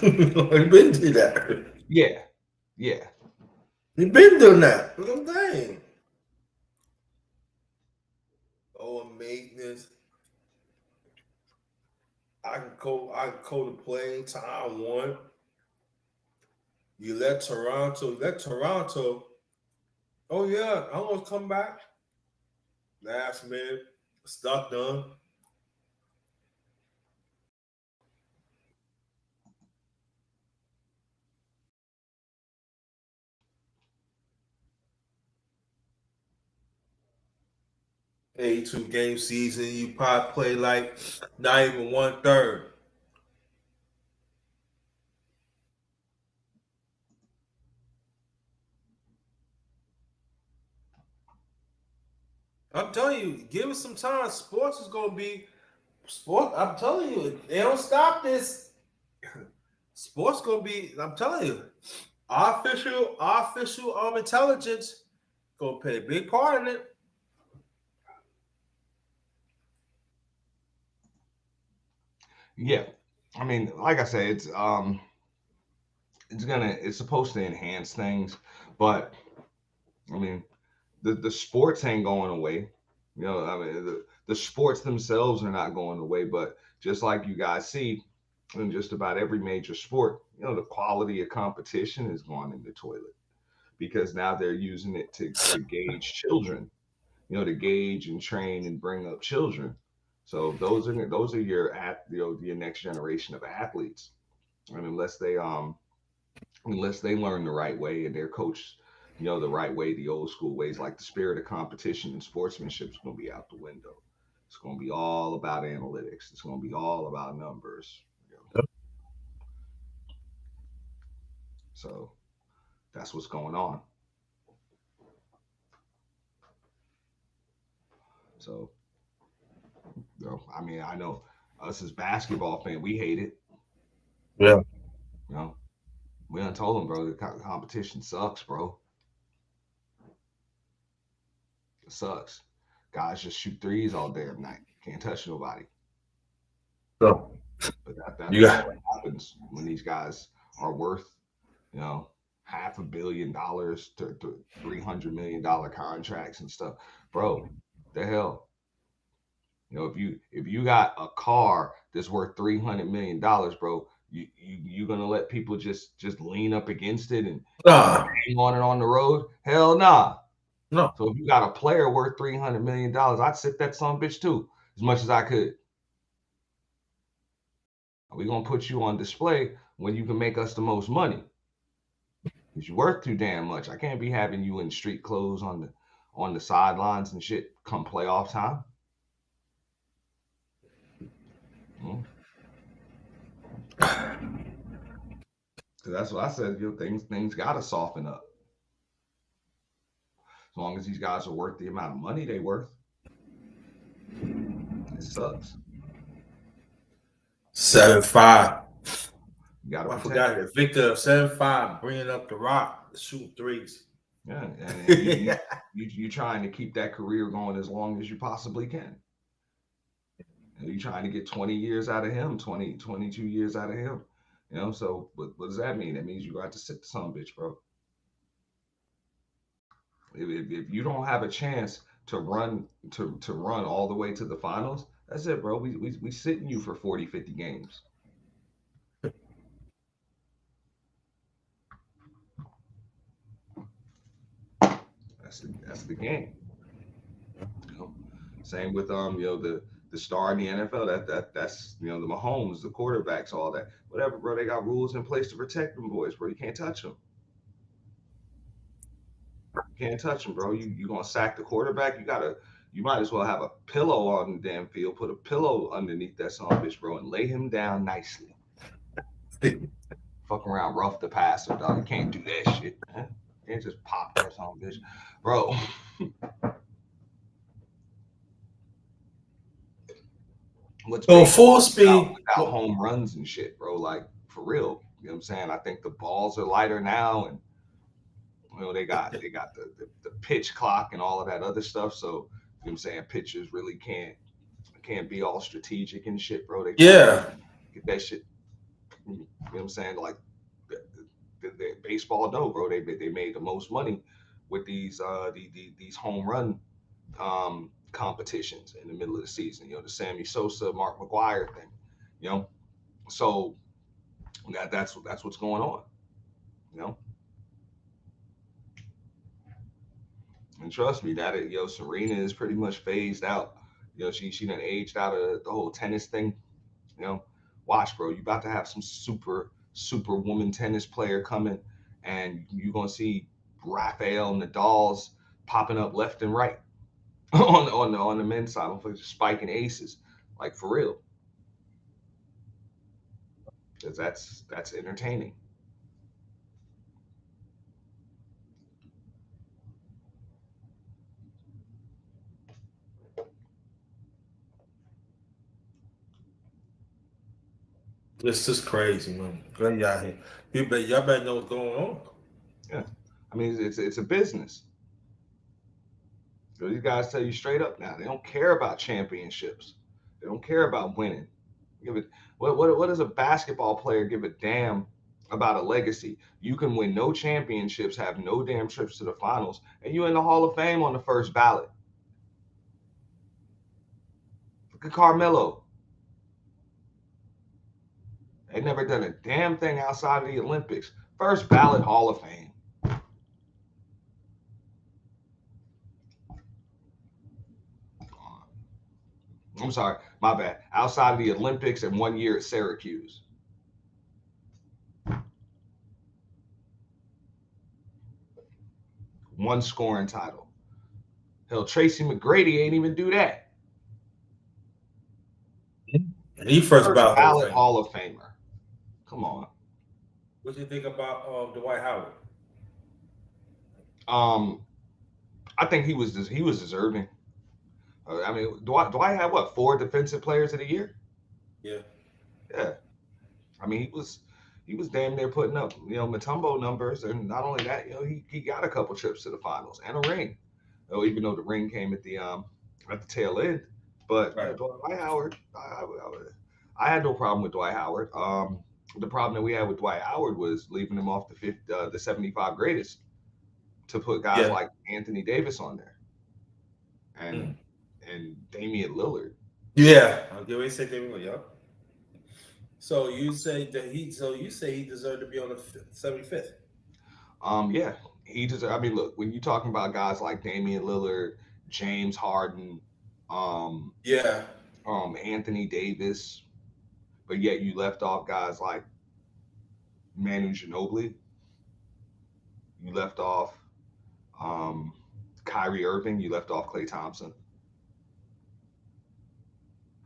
You been to that. Yeah, yeah, You been doing that. What I'm saying. Oh, maintenance. I can call the play time one. You let Toronto. Oh yeah, I'm gonna come back. Last minute, stuff done. 82 game season. You probably play like not even 1/3. I'm telling you, give it some time. Sports is gonna be sport. I'm telling you, they don't stop this. Sports gonna be. I'm telling you, artificial intelligence gonna play a big part in it. yeah. I mean, like I said, it's supposed to enhance things, but I mean, the sports ain't going away. You know, I mean, the sports themselves are not going away, but just like you guys see in just about every major sport, you know, the quality of competition is going in the toilet because now they're using it to gauge children, you know, to gauge and train and bring up children. So those are your next generation of athletes. And unless they learn the right way and they're coached, you know, the right way, the old school ways, like the spirit of competition and sportsmanship is going to be out the window. It's going to be all about analytics. It's going to be all about numbers. You know? So that's what's going on. So, you know, I mean, I know us as basketball fans, we hate it. Yeah. You know, we done told them, bro, the competition sucks, bro. It sucks. Guys just shoot threes all damn night. Can't touch nobody. So But you that's got what happens when these guys are worth, you know, $500 million to $300 million contracts and stuff. Bro, the hell. You know, if you got a car that's worth $300 million, bro, you gonna let people just lean up against it and nah, bang on it on the road? Hell nah. no. So if you got a player worth $300 million, I'd sit that son bitch too, as much as I could. We're gonna put you on display when you can make us the most money. Because you're worth too damn much. I can't be having you in street clothes on the sidelines and shit come playoff time. Mm. So that's what I said. You know, things gotta soften up. As long as these guys are worth the amount of money they worth, it sucks. 7-5. You gotta I protect forgot them. it. Victor of 7-5, bringing up the rock, shooting threes. Yeah, and you trying to keep that career going as long as you possibly can. And you trying to get 20 years out of him, 20, 22 years out of him. You know, so what does that mean? That means you got to sit the some bitch, bro. If you don't have a chance to run all the way to the finals, that's it, bro. We sitting you for 40, 50 games. That's the game. You know? Same with the star in the NFL. That's the Mahomes, the quarterbacks, all that. Whatever, bro. They got rules in place to protect them boys, bro. You can't touch them. Can't touch him, bro. You gonna sack the quarterback? You might as well have a pillow on the damn field. Put a pillow underneath that son of a bitch, bro, and lay him down nicely. Fuck around, rough the passer, dog. You can't do that shit, man. You can't just pop that son of a bitch, bro. What's So baseball full speed. without home runs and shit, bro? Like for real. You know what I'm saying? I think the balls are lighter now, and they got the pitch clock and all of that other stuff. So you know what I'm saying, pitchers really can't be all strategic and shit, bro. They trying to Yeah. get that shit. You know what I'm saying? Like the baseball, no, bro. They made the most money with these home run competitions in the middle of the season. You know, the Sammy Sosa, Mark McGuire thing. You know, so that's what's going on. You know, and trust me, Serena is pretty much phased out. You know, she done aged out of the whole tennis thing. You know, watch, bro. You about to have some super woman tennis player coming, and you're gonna see Rafael Nadal's popping up left and right on the men's side, just spiking aces, like for real. Because that's entertaining. This is crazy, man. Glad y'all here. Y'all better know what's going on. Yeah, I mean it's a business. So these guys tell you straight up now they don't care about championships. They don't care about winning. Give it what does a basketball player give a damn about a legacy? You can win no championships, have no damn trips to the finals, and you in the Hall of Fame on the first ballot. Look at Carmelo. They never done a damn thing outside of the Olympics. First ballot Hall of Fame. I'm sorry, my bad. Outside of the Olympics and 1 year at Syracuse. One scoring title. Hell, Tracy McGrady ain't even do that. And he first First about Hall of ballot Fame. Hall of Famer. Come on. What you think about Dwight Howard? Um, I think he was deserving. I mean, Dwight had what, 4 defensive players of the year? Yeah. Yeah. I mean, he was damn near putting up Matumbo numbers, and not only that, he got a couple trips to the finals and a ring. Oh, even though the ring came at the tail end, but yeah, Right. Dwight Howard, I had no problem with Dwight Howard. The problem that we had with Dwight Howard was leaving him off the 75 greatest to put guys Yeah. like Anthony Davis on there and Mm. Damian Lillard. Yeah. I'll give away say David. Yeah. So you say that he? So you say he deserved to be on the 75th? Yeah, he just. I mean, look, when you're talking about guys like Damian Lillard, James Harden, um, Yeah. Anthony Davis, but yet you left off guys like Manu Ginobili, you left off um, Kyrie Irving, you left off Klay Thompson,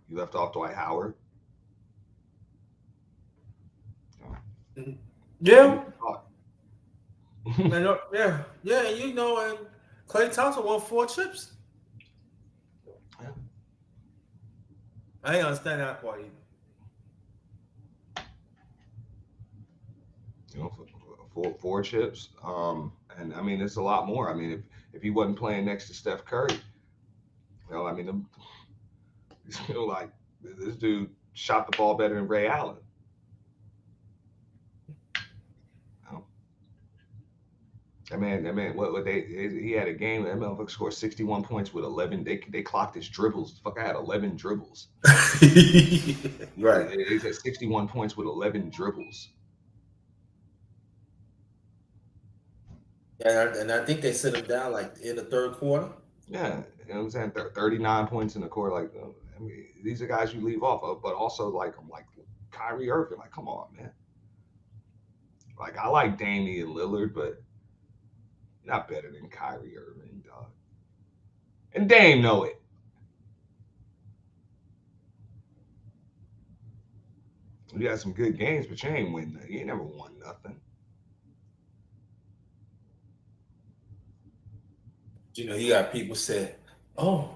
you left off Dwight Howard. You know, Mhm. who would Yeah. have thought? Yeah. Yeah. And and Clay Thompson won 4 chips. Yeah, I ain't understand that part either. four chips. And I mean, it's a lot more. I mean, if he wasn't playing next to Steph Curry, I mean, like this dude shot the ball better than Ray Allen. You know? That man, what he had a game. That motherfucker scored 61 points with 11. They clocked his dribbles. Fuck, I had 11 dribbles. Right. They said 61 points with 11 dribbles. And I think they set him down like in the third quarter. Yeah, you know what I'm saying. 39 points in the court. Like, I mean, these are guys you leave off of, but also like I'm like Kyrie Irving. Like, come on, man. Like, I like Damian Lillard, but You're not better than Kyrie Irving, dog. And Dame know it. You had some good games, but you ain't win. You ain't never won nothing. You got people say, "Oh,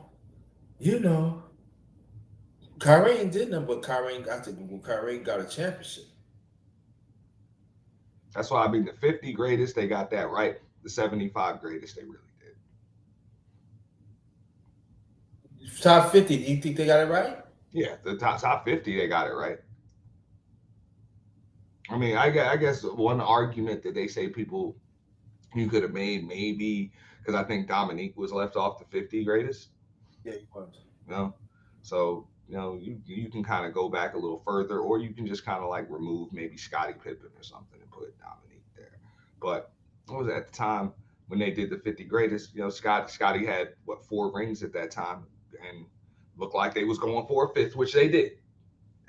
you know, Kyrie ain't did nothing, but Kyrie got a championship." That's why I mean the 50 greatest, they got that right. The 75 greatest, they really did. Top 50. Do you think they got it right? Yeah, the top 50, they got it right. I mean, I guess one argument that they say people you could have made maybe because I think Dominique was left off the 50 greatest. Yeah, he was. You know, so you can kind of go back a little further, or you can just kind of like remove maybe Scottie Pippen or something and put Dominique there. But what was it, at the time when they did the 50 greatest? Scotty had what 4 rings at that time, and looked like they was going for a fifth, which they did,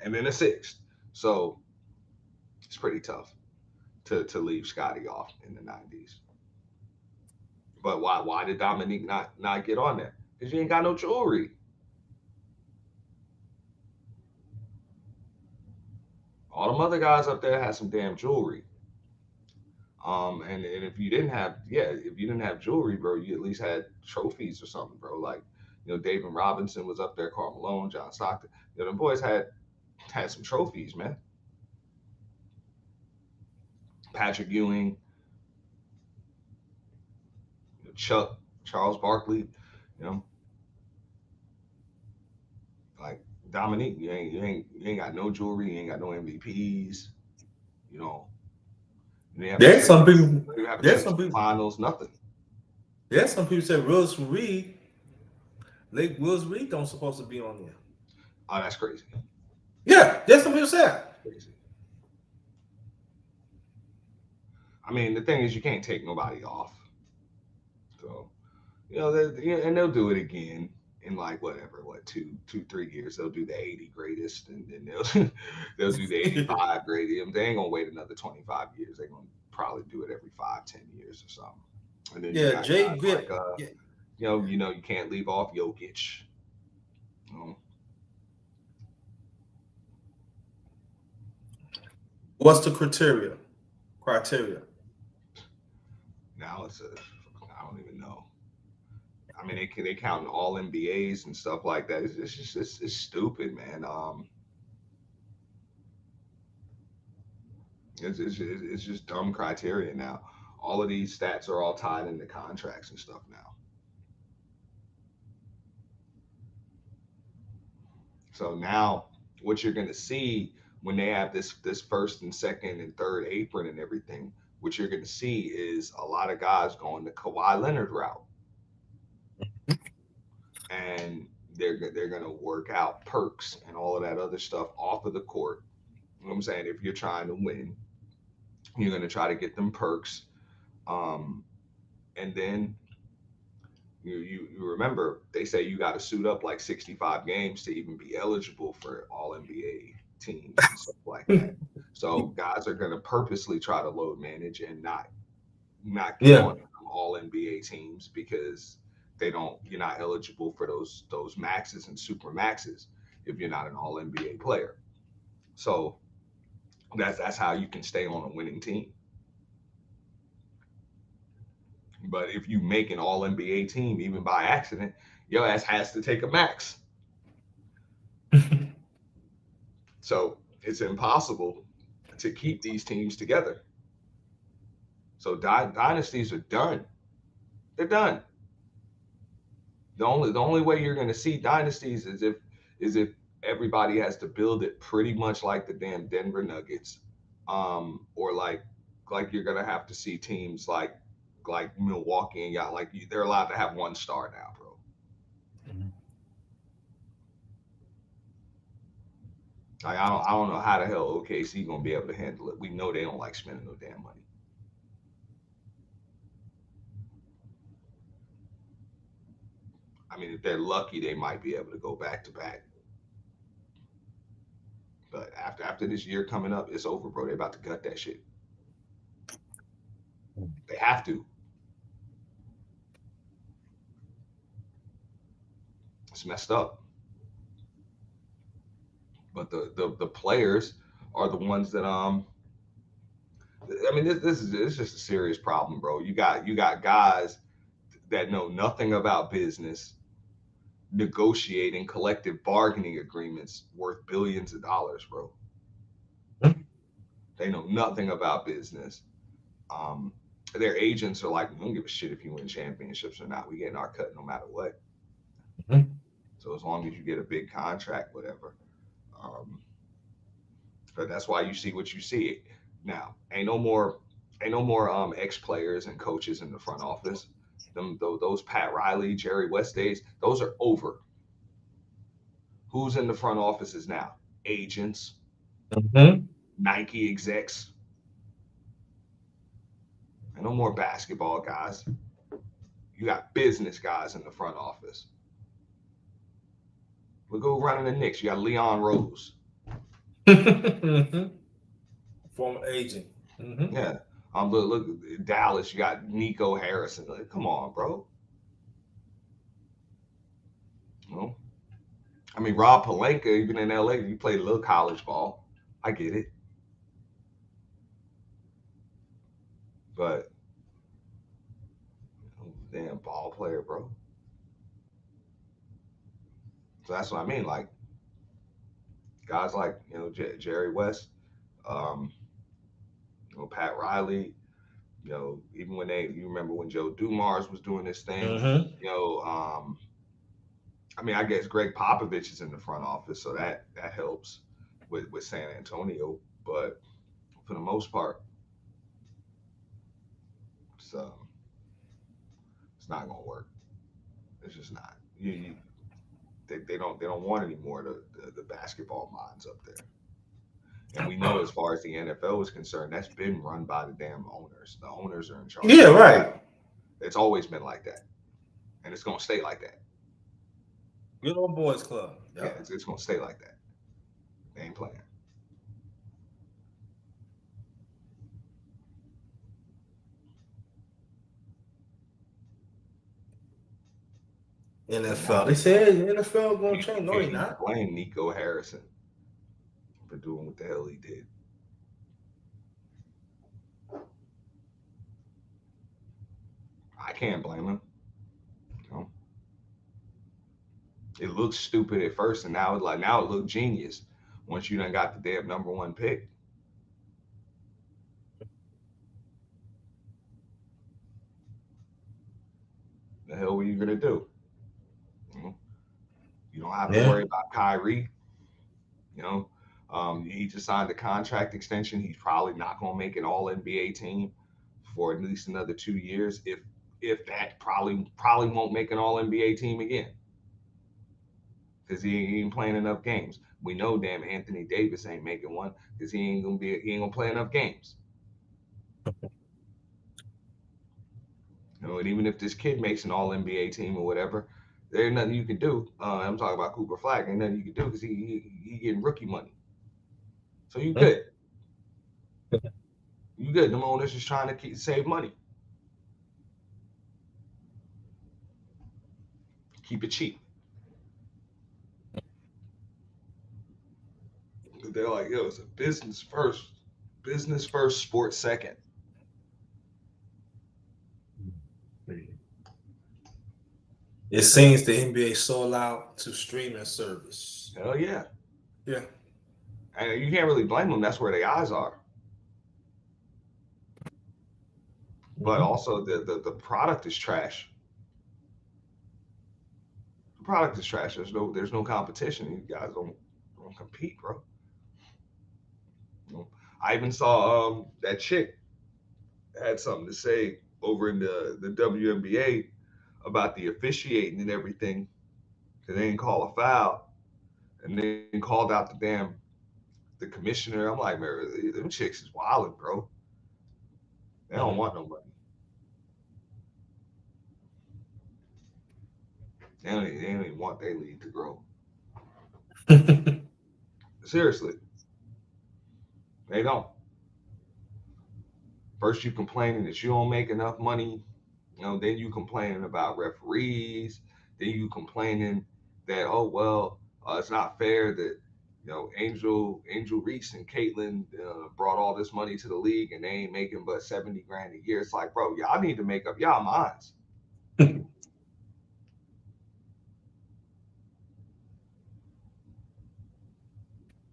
and then a sixth. So it's pretty tough to leave Scotty off in the 90s. But why did Dominique not get on there? Because you ain't got no jewelry. All them other guys up there had some damn jewelry. And if you didn't have, yeah, if you didn't have jewelry, bro, you at least had trophies or something, bro. Like, David Robinson was up there, Karl Malone, John Stockton. Them boys had some trophies, man. Patrick Ewing, Chuck, Charles Barkley, you know, like Dominique, you ain't got no jewelry, you ain't got no MVPs, you know, you didn't have a There's trip, some people. you didn't have a There's trip to some the people. finals, nothing. There's some people say Wilson Reed, Lake Wilson Reed, don't supposed to be on there. Oh, that's crazy. Yeah, there's some people say that. Crazy. I mean, the thing is, you can't take nobody off. So, yeah, and they'll do it again in like whatever, what 3 years. They'll do the 80 greatest, and then they'll they'll do the 85 greatest. They ain't gonna wait another 25 years. They're gonna probably do it every 5, 10 years or something. And then you Yeah, got Jay guys like Grip. Yeah. you can't leave off Jokic. You know, What's the criteria? Criteria. now it's a I don't even know. I mean, they count all NBAs and stuff like that. It's just it's stupid, man. It's just dumb criteria now. All of these stats are all tied into contracts and stuff now. So now what you're gonna see when they have this first and second and third apron and everything, what you're gonna see is a lot of guys going the Kawhi Leonard route, and they're gonna work out perks and all of that other stuff off of the court. You know what I'm saying? If you're trying to win, you're gonna try to get them perks. Um, and then you remember they say you got to suit up like 65 games to even be eligible for all NBA teams and stuff like that. So guys are going to purposely try to load manage and not get Yeah. on all NBA teams because you're not eligible for those maxes and super maxes if you're not an all NBA player. So that's how you can stay on a winning team. But if you make an all NBA team even by accident, your ass has to take a max. So it's impossible to keep these teams together. So dynasties are done. They're done. The only way you're going to see dynasties is if everybody has to build it pretty much like the damn Denver Nuggets, or like you're going to have to see teams like Milwaukee and y'all they're allowed to have one star now, bro. Like I don't know how the hell OKC gonna be able to handle it. We know they don't like spending no damn money. I mean, if they're lucky, they might be able to go back to back. But after this year coming up, it's over, bro. They about to gut that shit. They have to. It's messed up. But the players are the ones that I mean, this is just a serious problem, bro. You got guys that know nothing about business negotiating collective bargaining agreements worth billions of dollars, bro. They know nothing about business. Um, their agents are like, we don't give a shit if you win championships or not. We getting our cut no matter what. So as long as you get a big contract, whatever. Um, but that's why you see what you see. Now, ain't no more ex players and coaches in the front office. Those Pat Riley, Jerry West days, those are over. Who's in the front offices now? Agents, Mm-hmm. Nike execs, and no more basketball guys. You got business guys in the front office. We go running the Knicks. You got Leon Rose. Mm-hmm. Former agent. Mm-hmm. Yeah. Look, Dallas. You got Nico Harrison. Like, come on, bro. You know? I mean, Rob Palenka, even in LA, you played a little college ball. I get it, but damn ball player, bro. So that's what I mean. Like guys like Jerry West, um, Pat Riley. Even when you remember when Joe Dumars was doing this thing. Mm-hmm. You know, I mean, I guess Greg Popovich is in the front office, so that helps with San Antonio. But for the most part, it's um, it's not gonna work. It's just not. They don't want any more of the basketball minds up there. And we know as far as the NFL is concerned, that's been run by the damn owners. The owners are in charge Yeah, of that. right. It's always been like that, and it's gonna stay like that. Good old boys club. Yeah, Yep. it's gonna stay like that. They ain't playing. And now NFL. They said the NFL gonna you change. No, can't they even not. blame Nico Harrison for doing what the hell he did. I can't blame him. You know, it looks stupid at first, and now it looked genius. Once you done got the damn number one pick, the hell were you gonna do? You, know, you don't have to Yeah. worry about Kyrie. You know, he just signed a contract extension. He's probably not gonna make an All NBA team for at least another 2 years. If that probably won't make an All NBA team again because he ain't playing enough games. We know damn Anthony Davis ain't making one because he ain't gonna play enough games. And even if this kid makes an All NBA team or whatever, there ain't nothing you can do. I'm talking about Cooper Flag. Ain't nothing you can do because he getting rookie money. So you good. You good. Them owners just trying to save money, keep it cheap. They're like, yo, it's a business first, sports second. It seems the NBA sold out to streaming service. Hell yeah. Yeah. And you can't really blame them. That's where their eyes are. But Mm-hmm. also the product is trash. The product is trash. There's no competition. You guys don't compete, bro. You know? I even saw that chick had something to say over in the WNBA about the officiating and everything. Cause they didn't call a foul and then called out the commissioner. I'm like, man, them chicks is wilding, bro. They don't want no money. They don't even want their league to grow. Mm-hmm. Seriously, they don't. First, you complaining that you don't make enough money. Then you complaining about referees. Then you complaining that, oh well, it's not fair that Angel Reese and Caitlyn brought all this money to the league and they ain't making but 70 grand a year. It's like, bro, y'all need to make up y'all minds.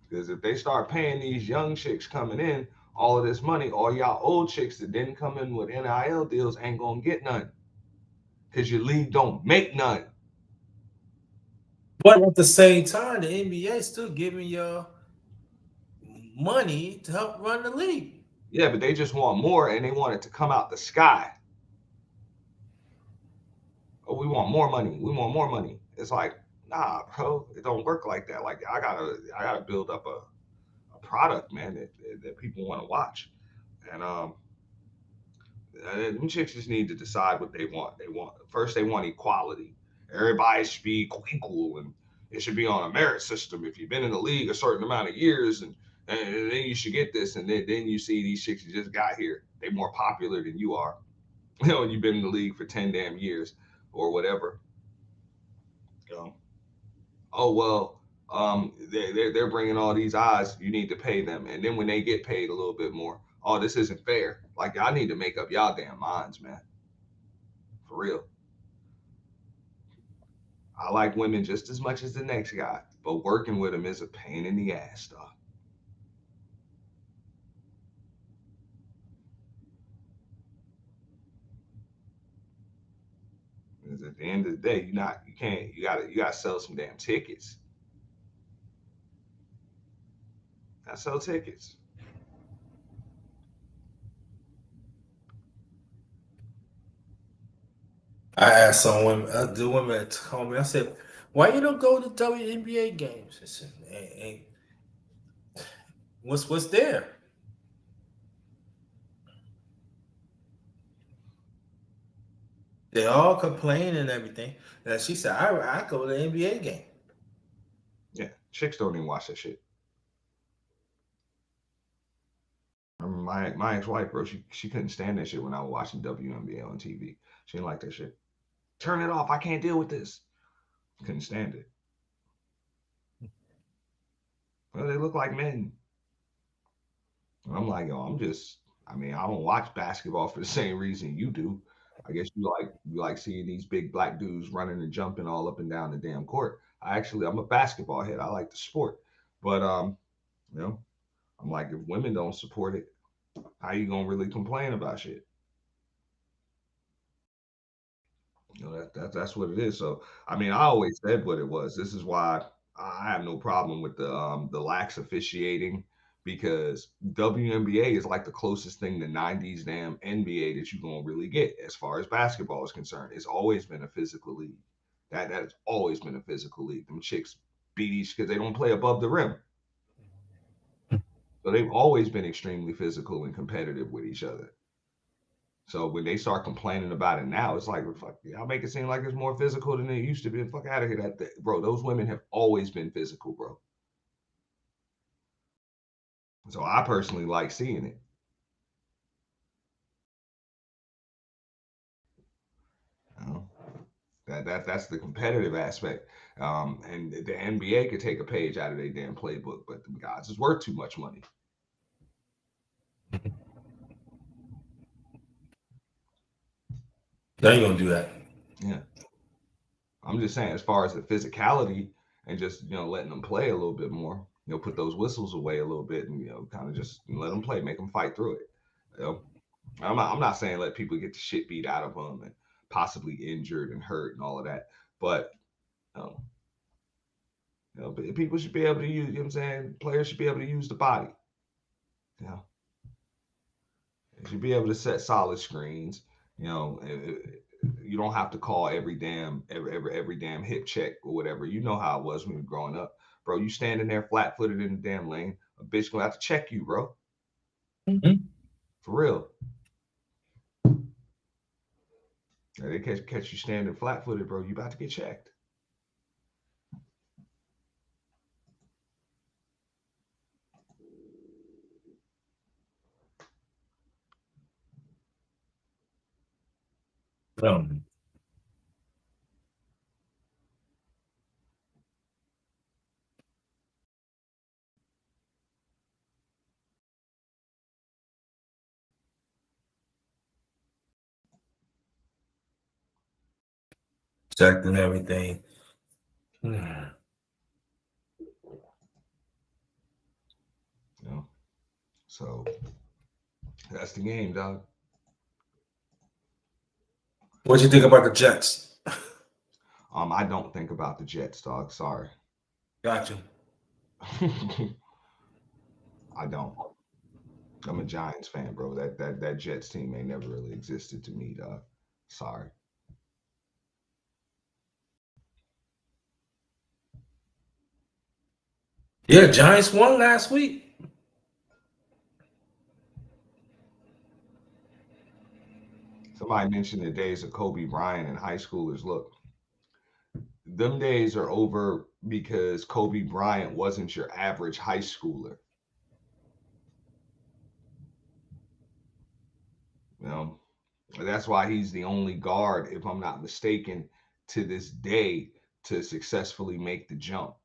Because if they start paying these young chicks coming in all of this money, all y'all old chicks that didn't come in with NIL deals ain't gonna get none. Because your league don't make none. But at the same time, the NBA still giving y'all money to help run the league. Yeah, but they just want more and they want it to come out the sky. Oh, we want more money. We want more money. It's like, nah, bro, it don't work like that. Like I gotta build up a product, man, that people want to watch. And them chicks just need to decide what they want. They want first they want equality. Everybody should be equal, and it should be on a merit system. If you've been in the league a certain amount of years, and then you should get this, and then you see these chicks who just got here. They more popular than you are. You've been in the league for 10 damn years or whatever. You know, oh well, they're bringing all these eyes. You need to pay them, and then when they get paid a little bit more, oh, this isn't fair. Like I need to make up y'all damn minds, man, for real. I like women just as much as the next guy, but working with them is a pain in the ass, though. Because at the end of the day, you can't, you gotta sell some damn tickets. I sell tickets. I asked some women, the women that told me, I said, "Why you don't go to WNBA games?" I said, "What's there?" They all complain and everything. And she said, "I go to the NBA game." Yeah, chicks don't even watch that shit. I remember my ex-wife, bro. She couldn't stand that shit when I was watching WNBA on TV. She didn't like that shit. Turn it off. I can't deal with this. Couldn't stand it. Well, they look like men. I'm like, yo, I mean, I don't watch basketball for the same reason you do. I guess you like seeing these big black dudes running and jumping all up and down the damn court. I'm a basketball head. I like the sport, but you know, I'm like, if women don't support it, how you gonna really complain about shit? That's what it is. So I mean, I always said what it was. This is why I have no problem with the lax officiating because WNBA is like the closest thing to 90s damn NBA that you're gonna really get as far as basketball is concerned. It's always been a physical league. That has always been a physical league. Them chicks beat each because they don't play above the rim. So they've always been extremely physical and competitive with each other. So when they start complaining about it now, it's like, well, fuck, y'all make it seem like it's more physical than it used to be. Fuck out of here, bro. Those women have always been physical, bro. So I personally like seeing it. You know? That's the competitive aspect. And the NBA could take a page out of their damn playbook, but the guys is worth too much money. They ain't gonna do that. Yeah, I'm just saying, as far as the physicality and just letting them play a little bit more, put those whistles away a little bit, and kind of just let them play, make them fight through it. You know? I'm not saying let people get the shit beat out of them and possibly injured and hurt and all of that, but um, people should be able to use. You know what I'm saying? Players should be able to use the body. You know, they should be able to set solid screens. You don't have to call every damn hip check or whatever. You know how it was when you were growing up, bro. You standing there flat footed in the damn lane, a bitch gonna have to check you, bro. Mm-hmm. For real. They catch you standing flat footed, bro. You about to get checked. Um, protecting everything. Hmm. You know, so that's the game, dog. What do you think about the Jets? I don't think about the Jets, dog. Sorry. Gotcha. I don't. I'm a Giants fan, bro. That Jets team ain't never really existed to me, dog. Sorry. Yeah, Giants won last week. Somebody mentioned the days of Kobe Bryant and high schoolers. Look, them days are over because Kobe Bryant wasn't your average high schooler. You know, that's why he's the only guard, if I'm not mistaken, to this day to successfully make the jump.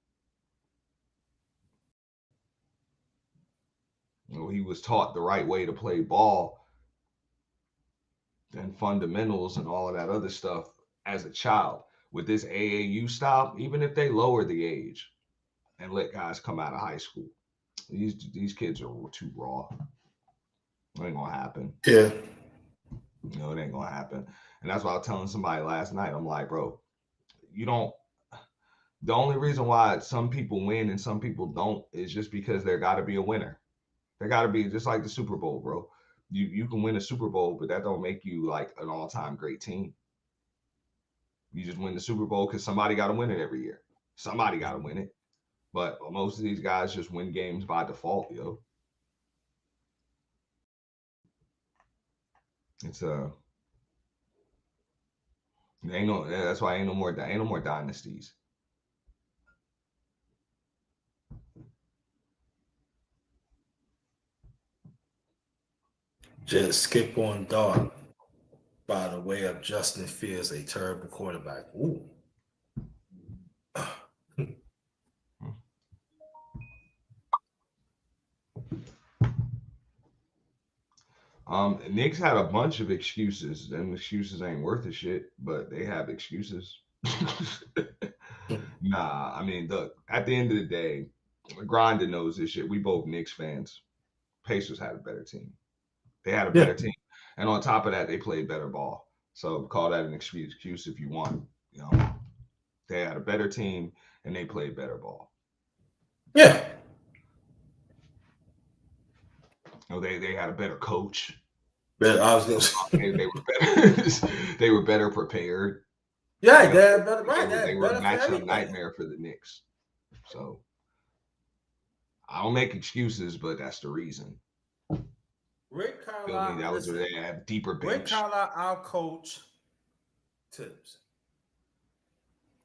You know, he was taught the right way to play ball and fundamentals and all of that other stuff as a child. With this AAU style, even if they lower the age and let guys come out of high school, these kids are too raw. It ain't gonna happen. Yeah. You know, it ain't gonna happen. And that's why I was telling somebody last night. I'm like, bro, you don't. The only reason why some people win and some people don't is just because there got to be a winner. There got to be just like the Super Bowl, bro. You can win a Super Bowl, but that don't make you like an all time great team. You just win the Super Bowl because somebody got to win it every year. Somebody got to win it. But most of these guys just win games by default, yo. It's ain't no. That's why ain't no more dynasties. Just skip on Dart by the way of Justin Fields, a terrible quarterback. Ooh. Knicks had a bunch of excuses, and excuses ain't worth a shit, but they have excuses. Nah, I mean, look, at the end of the day, Grinda knows this shit. We both Knicks fans. Pacers had a better team. They had a Yeah. better team. And on top of that, they played better ball. So call that an excuse if you want. You know, they had a better team and they played better ball. Yeah. You know, they had a better coach. But I was gonna They were better. They were better prepared. yeah, You know, they're better, right? they They're were a better for matchup everything. nightmare for the Knicks. So I don't make excuses, but that's the reason. Rick Feel me? Carlisle, That was where listen, they have deeper Rick bench. Carlisle out coach Tibbs.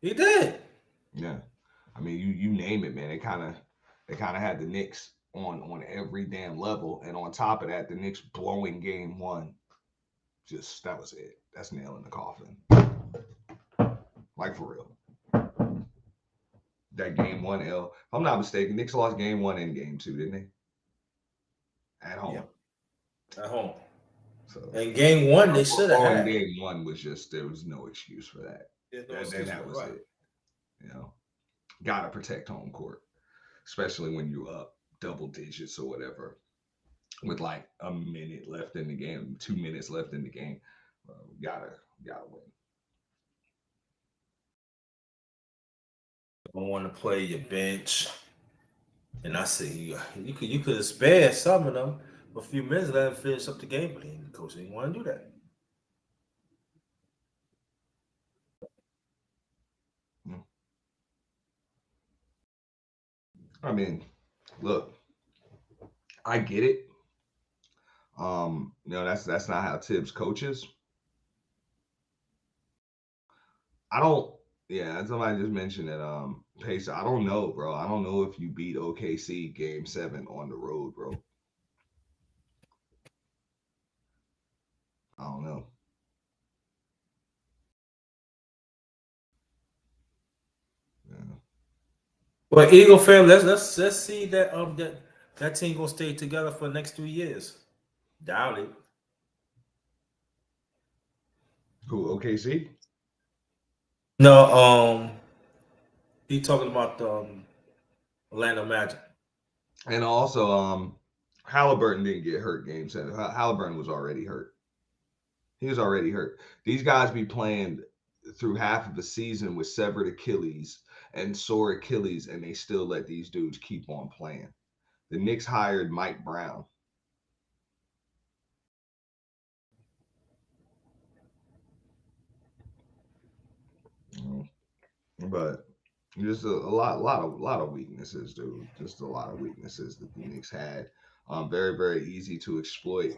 He did. Yeah, I mean, you name it, man. They kind of had the Knicks on every damn level, and on top of that, the Knicks blowing game one. Just that was it. That's nail in the coffin. Like for real. That game one L. If I'm not mistaken, Knicks lost game one and game two, didn't they? At home. Yeah, at home. So And game one, they should have blowing had. game one was just there was no excuse for that. There's no That then excuse that for it, was right? it. You know, gotta protect home court, especially when you're up double digits or whatever, with like a minute left in the game, 2 minutes left in the game. Gotta win. Don't want to play your bench. And I said, you could have spared some of them a few minutes, let them finish up the game, but the coach didn't want to do that. Mm. I mean, look, I get it. That's not how Tibbs coaches. I don't. Yeah, somebody just mentioned that. Pace. I don't know, bro. I don't know if you beat OKC Game 7 on the road, bro. I don't know. Yeah. Well, Eagle fan, let's see that team gonna stay together for the next 3 years. Doubt it. Who? OKC? No, he talking about the Atlanta Magic. And also, Halliburton didn't get hurt game seven. Halliburton was already hurt. He was already hurt. These guys be playing through half of the season with severed Achilles and sore Achilles, and they still let these dudes keep on playing. The Knicks hired Mike Brown. Mm, But just lot of weaknesses, dude. Just a lot of weaknesses that the Knicks had. Very, very easy to exploit.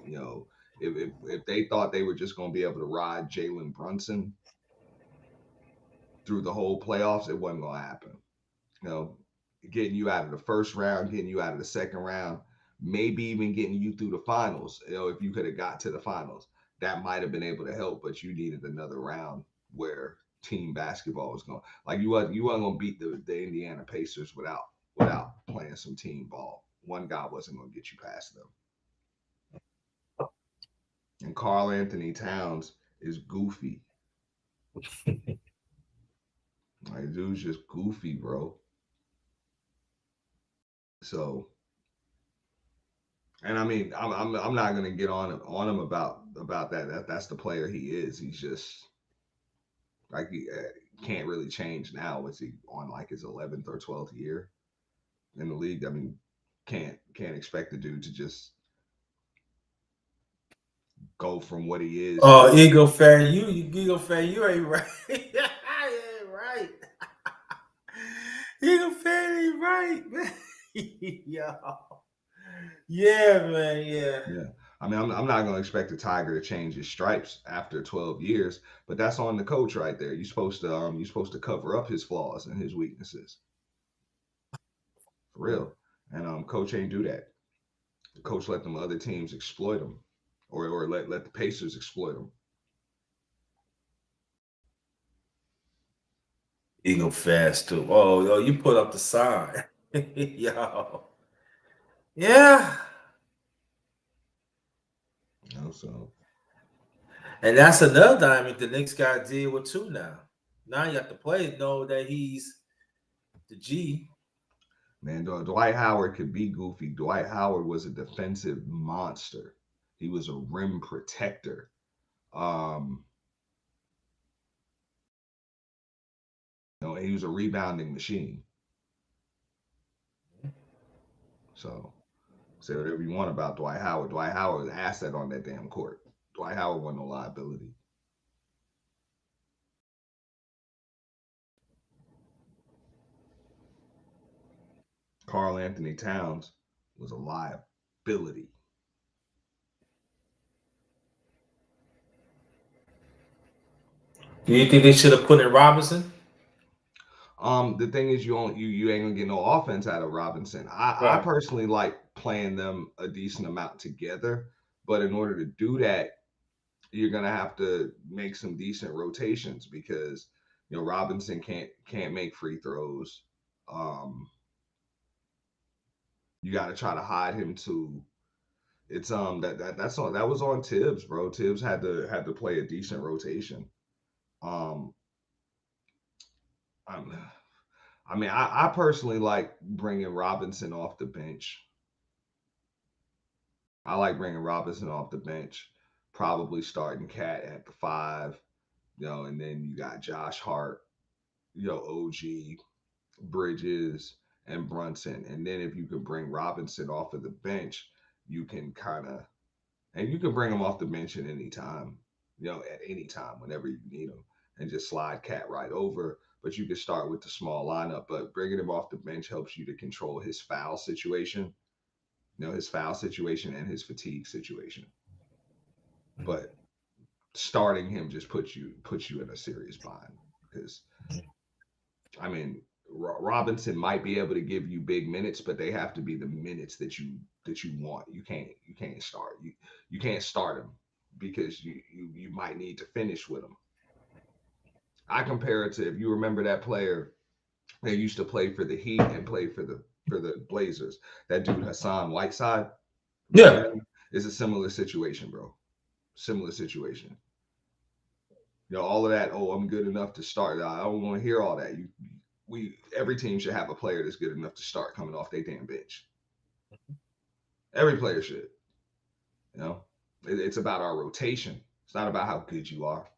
If they thought they were just going to be able to ride Jalen Brunson through the whole playoffs, it wasn't going to happen. You know, getting you out of the first round, getting you out of the second round, maybe even getting you through the finals. If you could have got to the finals, that might have been able to help, but you needed another round where team basketball was going. Like you weren't gonna beat the Indiana Pacers without playing some team ball. One guy wasn't gonna get you past them. And Carl Anthony Towns is goofy. Like dude's just goofy, bro. So and I mean, I'm not gonna get on him about that. That's the player he is. He's just like he can't really change now. Was he on like his 11th or 12th year in the league? I mean, can't expect the dude to just go from what he is Oh, to Eagle fan, you ain't right. You ain't right. Eagle fan ain't right, man. Yo. Yeah, man, yeah. yeah. I mean, I'm not gonna expect a Tiger to change his stripes after 12 years, but that's on the coach right there. You're supposed to cover up his flaws and his weaknesses for real. And coach ain't do that. The coach let them other teams exploit him, or let the Pacers exploit him. Eagle fast too. Oh, yo, you put up the sign. Yo. Yeah. So And that's another dynamic the Knicks got to deal with too now. Now you have to play know that he's the G. man, Dwight Howard could be goofy. Dwight Howard was a defensive monster. He was a rim protector. Um, he was a rebounding machine. So say whatever you want about Dwight Howard. Dwight Howard was an asset on that damn court. Dwight Howard wasn't no liability. Carl Anthony Towns was a liability. Do you think they should have put in Robinson? The thing is, you ain't gonna get no offense out of Robinson. I Right. personally like playing them a decent amount together, but in order to do that, you're gonna have to make some decent rotations because Robinson can't make free throws. Um, you got to try to hide him too. It's that was on Tibbs, bro. Tibbs had to play a decent rotation. Um, I'm, I mean, I personally like bringing Robinson off the bench. I like bringing Robinson off the bench, probably starting Cat at the five, and then you got Josh Hart, OG, Bridges, and Brunson. And then if you can bring Robinson off of the bench, you can kind of, and you can bring him off the bench at any time, at any time, whenever you need him, and just slide Cat right over. But you can start with the small lineup. But bringing him off the bench helps you to control his foul situation, his foul situation and his fatigue situation. But starting him just puts you in a serious bind because I mean Robinson might be able to give you big minutes, but they have to be the minutes that you want. You can't start him because you might need to finish with him. I compare it to if you remember that player that used to play for the Heat and play for the Blazers. That dude Hassan Whiteside. Remember Yeah. him? It's a similar situation, bro. Similar situation. All of that. Oh, I'm good enough to start. I don't want to hear all that. Every team should have a player that's good enough to start coming off their damn bench. Every player should. You know, it's about our rotation. It's not about how good you are.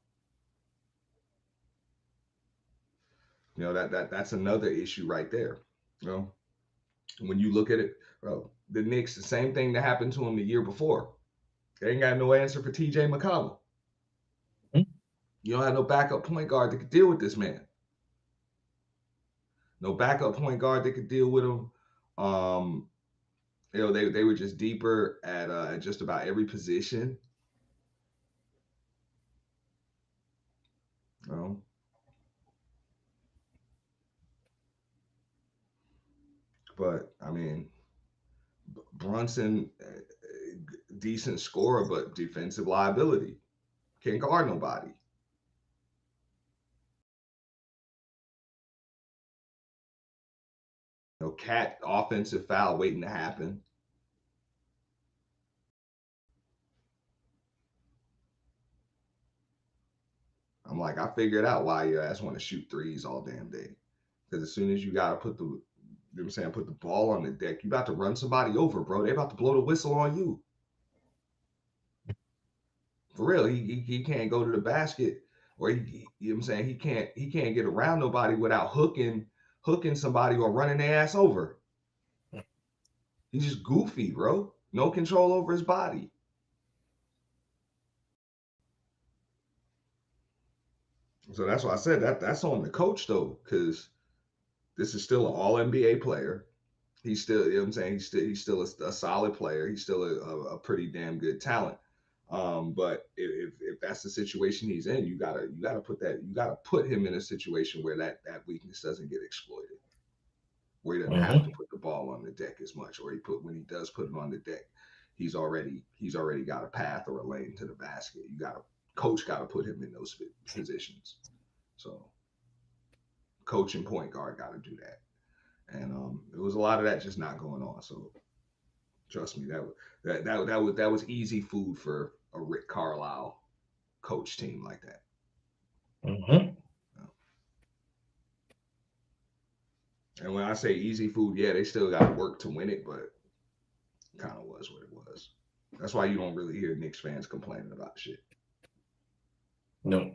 That's another issue right there. You know, when you look at it, bro, the Knicks, the same thing that happened to them the year before. They ain't got no answer for TJ McConnell. You don't have no backup point guard that could deal with this man. No backup point guard that could deal with him. They were just deeper at just about every position. You know? But I mean, Brunson, decent scorer, but defensive liability. Can't guard nobody. Cat offensive foul waiting to happen. I'm like, I figured out why your ass want to shoot threes all damn day. Because as soon as you gotta put the ball on the deck, you about to run somebody over, bro. They about to blow the whistle on you. For real, he can't go to the basket, or he can't get around nobody without hooking somebody or running their ass over. He's just goofy, bro. No control over his body. So that's why I said that's on the coach though, because this is still an all NBA player. He's still, he's still a solid player. He's still a pretty damn good talent. But if that's the situation he's in, you gotta put him in a situation where that weakness doesn't get exploited, where he doesn't have to put the ball on the deck as much, or when he does put it on the deck, he's already got a path or a lane to the basket. Coach got to put him in those positions. So coach and point guard got to do that. And there was a lot of that just not going on. So trust me, that was easy food for a Rick Carlisle coach team like that. And when I say easy food, yeah, they still got to work to win it, but kind of was what it was. That's why you don't really hear Knicks fans complaining about shit. No.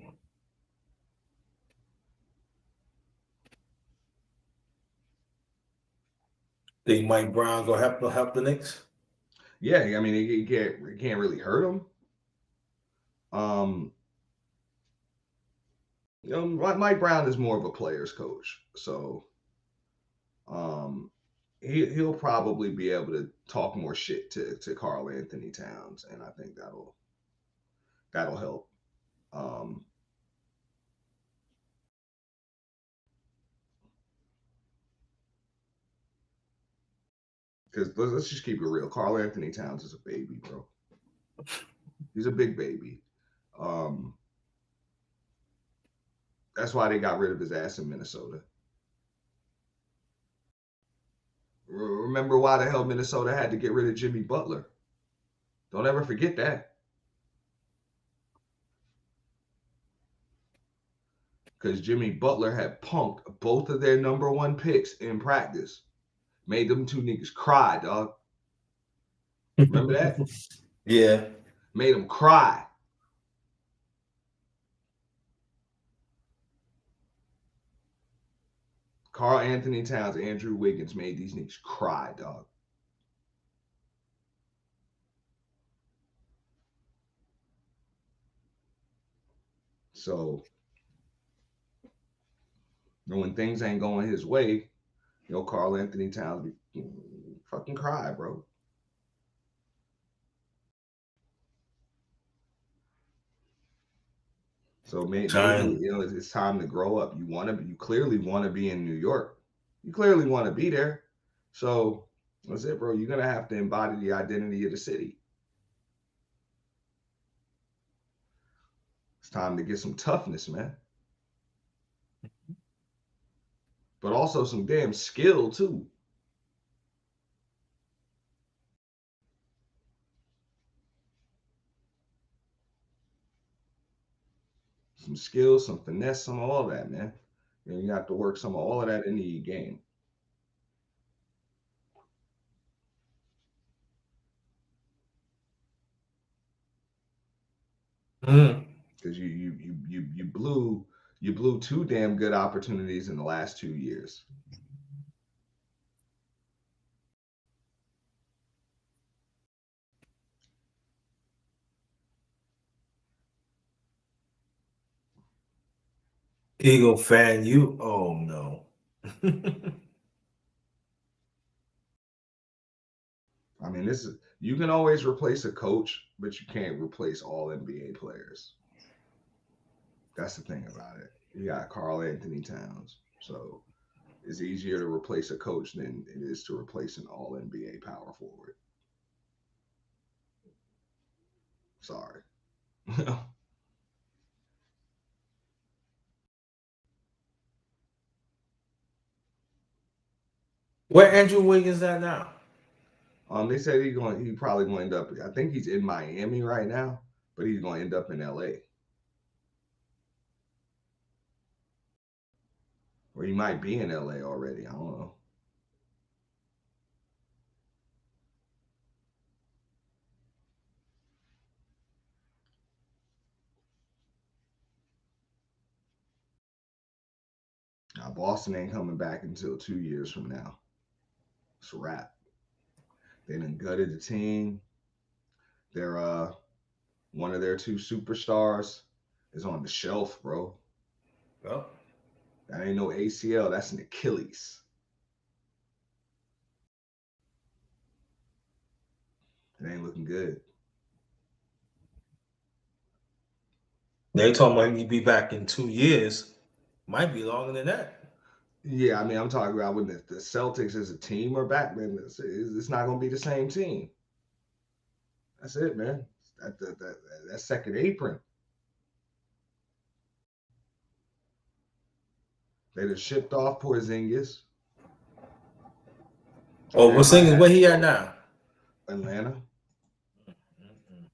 Think Mike Brown gonna help the Knicks? Yeah, I mean, it can't really hurt him. Mike Brown is more of a player's coach, so he'll probably be able to talk more shit to Karl Anthony Towns, and I think that'll help. Because let's just keep it real. Karl Anthony Towns is a baby, bro. He's a big baby. That's why they got rid of his ass in Minnesota. Remember why the hell Minnesota had to get rid of Jimmy Butler? Don't ever forget that. Because Jimmy Butler had punked both of their number one picks in practice. Made them two niggas cry, dog. Remember that? Yeah. Made them cry. Karl Anthony Towns, Andrew Wiggins made these niggas cry, dog. So, when things ain't going his way, Karl Anthony Towns fucking cry, bro. So maybe it's time to grow up. You clearly want to be in New York. You clearly want to be there. So that's it, bro. You're gonna have to embody the identity of the city. It's time to get some toughness, man. But also some damn skill too. some skills, some finesse, some of all that, man. And you have to work some of all of that into your game. Mm. Because you blew two damn good opportunities in the last 2 years. Eagle fan, you. Oh no. I mean, this is you can always replace a coach, but you can't replace all NBA players. That's the thing about it. You got Carl Anthony Towns, so it's easier to replace a coach than it is to replace an All NBA power forward. Sorry. Where Andrew Wiggins at now? They said he probably going to end up. I think he's in Miami right now, but he's going to end up in LA, or he might be in LA already. I don't know. Now Boston ain't coming back until 2 years from now. It's a wrap. They done gutted the team. They're one of their two superstars is on the shelf, bro. Well, That ain't no ACL. That's an Achilles. It ain't looking good. they talking about he'd be back in 2 years. Might be longer than that. Yeah, I mean, I'm talking about when the Celtics as a team are back, man. It's not going to be the same team. That's it, man. That second apron. They just shipped off Porzingis. Oh, we're Everybody singing had where he at now? Atlanta. Mm-mm.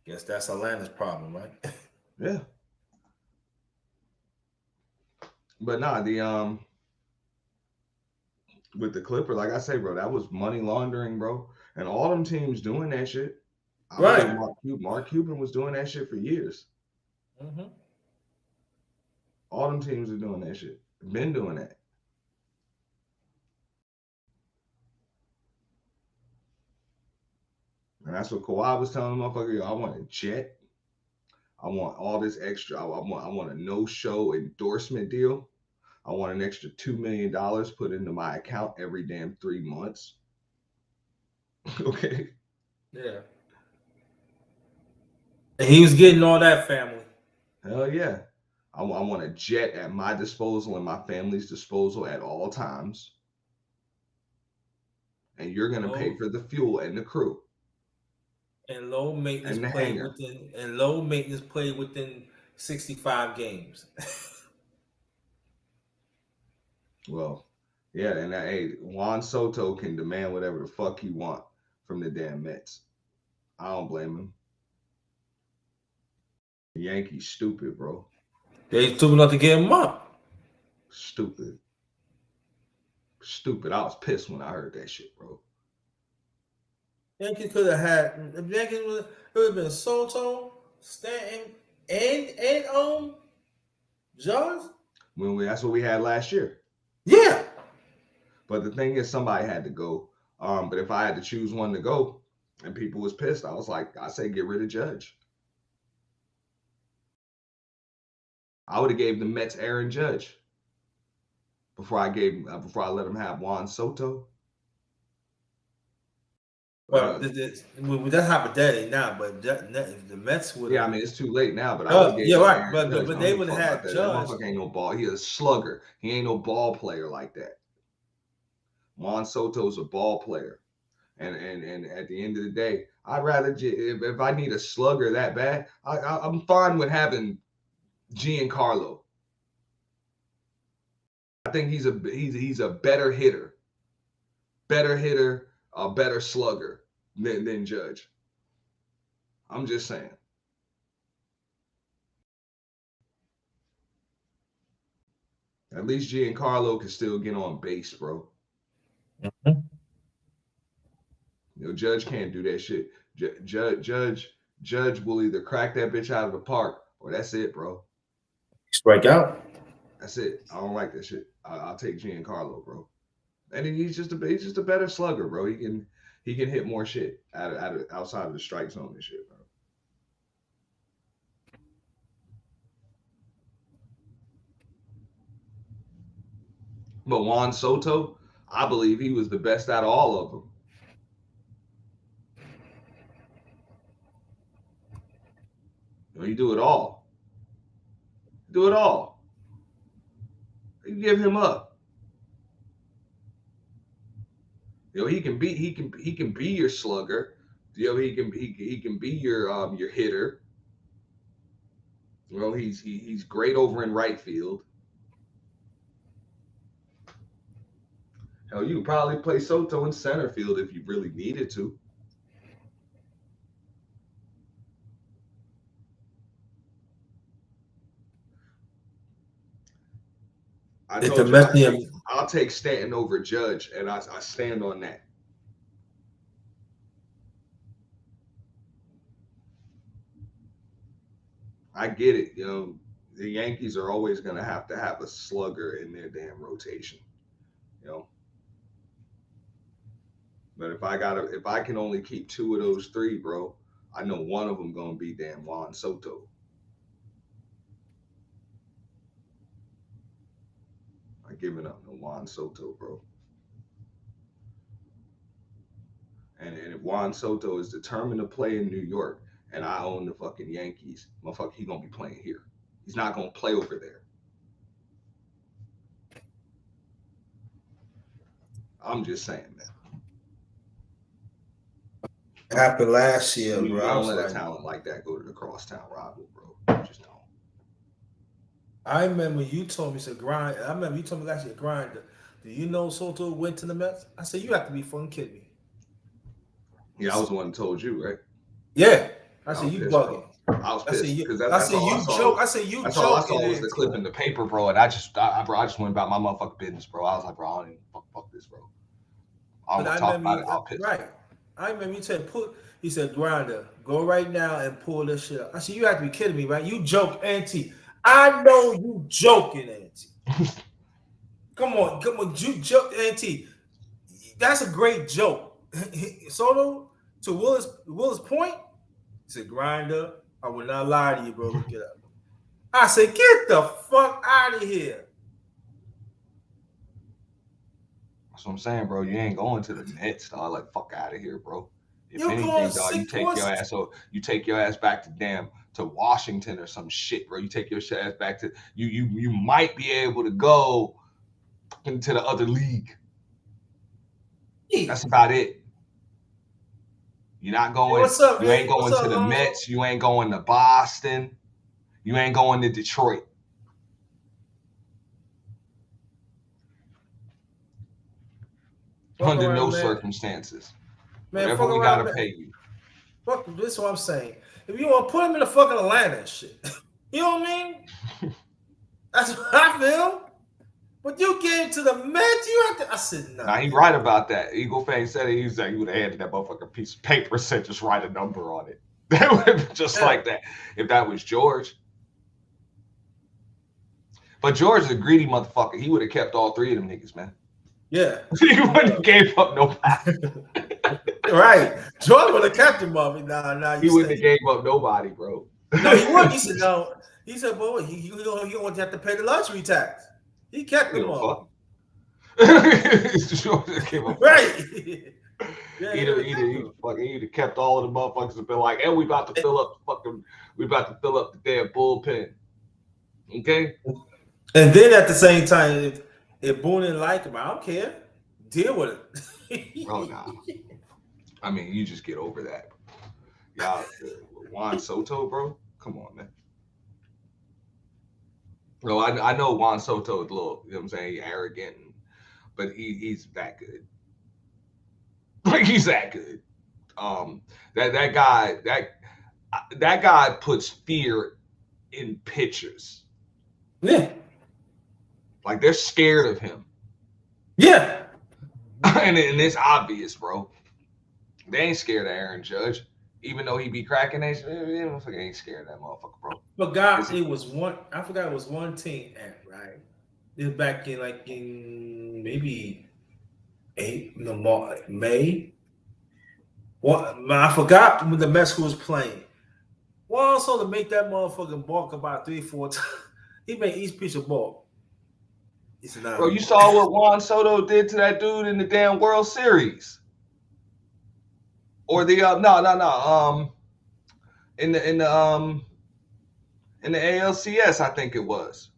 Guess that's Atlanta's problem, right? Yeah. But nah, the with the Clipper, like I say, bro, that was money laundering, bro. And all them teams doing that shit. I believe Right. Mark Cuban was doing that shit for years. Mm-hmm. All them teams are doing that shit. Been doing that. And that's what Kawhi was telling the motherfucker, yo, I want a jet. I want all this extra. I want a no-show endorsement deal. I want an extra $2 million put into my account every damn 3 months. Okay. Yeah. And he was getting all that family. Hell yeah. I want a jet at my disposal and my family's disposal at all times. And you're gonna pay Low for the fuel and the crew and low maintenance and the played hangar. within and low maintenance played within 65 games. Well, yeah, and hey, Juan Soto can demand whatever the fuck he want from the damn Mets. I don't blame him. The Yankees stupid, bro. They stupid enough to get him up. Stupid. Stupid. I was pissed when I heard that shit, bro. Yankees could have had if Yankees it would have been Soto, Stanton, and Johns. That's what we had last year. Yeah. But the thing is, somebody had to go. But if I had to choose one to go, and people was pissed, I was like, I say get rid of Judge. I would have gave the Mets Aaron Judge before I let him have Juan Soto. Well, Uh, that's hypothetical now, but if the Mets would yeah, have. I mean it's too late now, but I would have gave Yeah, them right. Aaron Judge. But I don't they give a would have fuck about had that. That Judge. motherfucker ain't no ball. He a slugger. He ain't no ball player like that. Juan Soto's a ball player. And at the end of the day, I'd rather if I need a slugger that bad, I'm fine with having Giancarlo. I think he's a better hitter, a better slugger than Judge. I'm just saying. At least Giancarlo can still get on base, bro. Mhm. You know, Judge can't do that shit. Judge will either crack that bitch out of the park or that's it, bro. Strike out. That's it. I don't like that shit. I'll take Giancarlo, bro. And he's just a better slugger, bro. He can hit more shit out of outside of the strike zone and shit, bro. But Juan Soto, I believe he was the best out of all of them. You know, you do it all. Do it all. You give him up. You know, he can be your slugger. You know, he can be your hitter. You know, he's great over in right field. Hell, you could probably play Soto in center field if you really needed to. I If the told you Messian, I'll take Stanton over Judge, and I stand on that. I get it. You know, the Yankees are always going to have a slugger in their damn rotation. You know, but if I can only keep two of those three, bro, I know one of them gonna be damn Juan Soto. I giving up no Juan Soto, bro. And if Juan Soto is determined to play in New York, and I own the fucking Yankees, motherfucker, he gonna be playing here. He's not gonna play over there. I'm just saying, man. happened last year, You, bro. you I don't was let a like, talent like that go to the crosstown rival, bro. You just don't. I remember you told me, said grind. I remember you told me last year, grind. Do you know Soto went to the Mets? I said, you have to be fucking kidding me. Yeah, I was the one who told you, right? Yeah. I Yeah, I said, was you pissed, bugging. bro. I was I said, pissed because I that's said, all I you saw joke. was I said, you that's all I joking, saw was the Auntie. clip in the paper, bro. And I just went about my motherfucking business, bro. I was like, bro, I don't even fuck this, bro. I don't But want I to talk remember about it. you, I'll piss. right. I remember you said, he said, Grinder, go right now and pull this shit up. I said, you have to be kidding me, right? You joke, Auntie. I know you joking, Auntie. Come on, you joke, Auntie. That's a great joke. Soto to Willis Point, he said, Grinder, I will not lie to you, bro. Look it up. I said, get the fuck out of here. That's what I'm saying, bro. You ain't going to the Mets, dog. Like, fuck out of here, bro. If You're going anything, dog, sick towards you take your ass back to Washington or some shit, bro. You take your ass back to you might be able to go into the other league. me. That's about it. You're not Hey, going. what's up, You ain't man? What's going up, to the Lonzo? Mets. You ain't going to Boston. You ain't going to Detroit. Fuck Under around, no man. circumstances. Man, Whatever fuck we around, gotta man. pay you. Fuck, this is what I'm saying. If you want to put him in the fucking Atlanta and shit, you know what I mean? That's what I feel. But you gave to the Mets, you have to. I said, Now nah, he man. right about that. Eagle fan said it. He was like, he would have handed that motherfucker piece of paper and said, just write a number on it. That would have been just Yeah, like that if that was George. But George is a greedy motherfucker. He would have kept all three of them niggas, man. yeah. He wouldn't have gave up nobody. Right. Jordan would have kept him up. Nah, you He wouldn't have stay. gave up nobody, bro. No, he wouldn't. He said, no. He said, boy, you don't have to pay the luxury tax. He kept You them know, up. fuck. George gave a fuck. Right. Yeah, he would have kept them. He'd have kept all of the motherfuckers and been like, "Hey, we about to fill up the damn bullpen." Okay, And then at the same time, if Boone didn't like him, I don't care. Deal with bro, nah. it. I mean, you just get over that. Y'all, Juan Soto, bro. Come on, man. Bro, I know Juan Soto is a little, you know what I'm saying, arrogant, but he's that good. Like he's that good. That guy that guy puts fear in pitchers. Yeah. Like they're scared of him, Yeah. and it's obvious, bro. They ain't scared of Aaron Judge, even though he be cracking that shit. They motherfucker ain't scared of that motherfucker, bro. Forgot It's it was one. I forgot it was one team at right. It was back in like in maybe no more May. What I forgot when the Mets who was playing. Well, also to make that motherfucking balk about 3, 4 times. He made each pitch a ball. He said, bro. "Nah, You saw what Juan Soto did to that dude in the damn World Series, or the in the ALCS, I think it was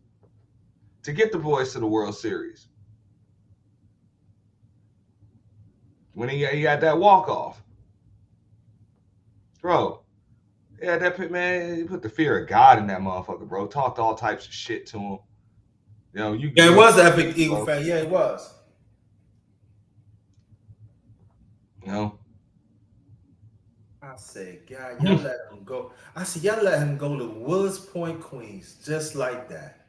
to get the boys to the World Series when he had that walk off, bro. Yeah, that man, he put the fear of God in that motherfucker, bro. Talked all types of shit to him. You know, yeah, it you was an get epic it, Eagle bro. fan. Yeah, it was." You know, I said, "God, y'all let him go." I said, "Y'all let him go to Woods Point, Queens, just like that."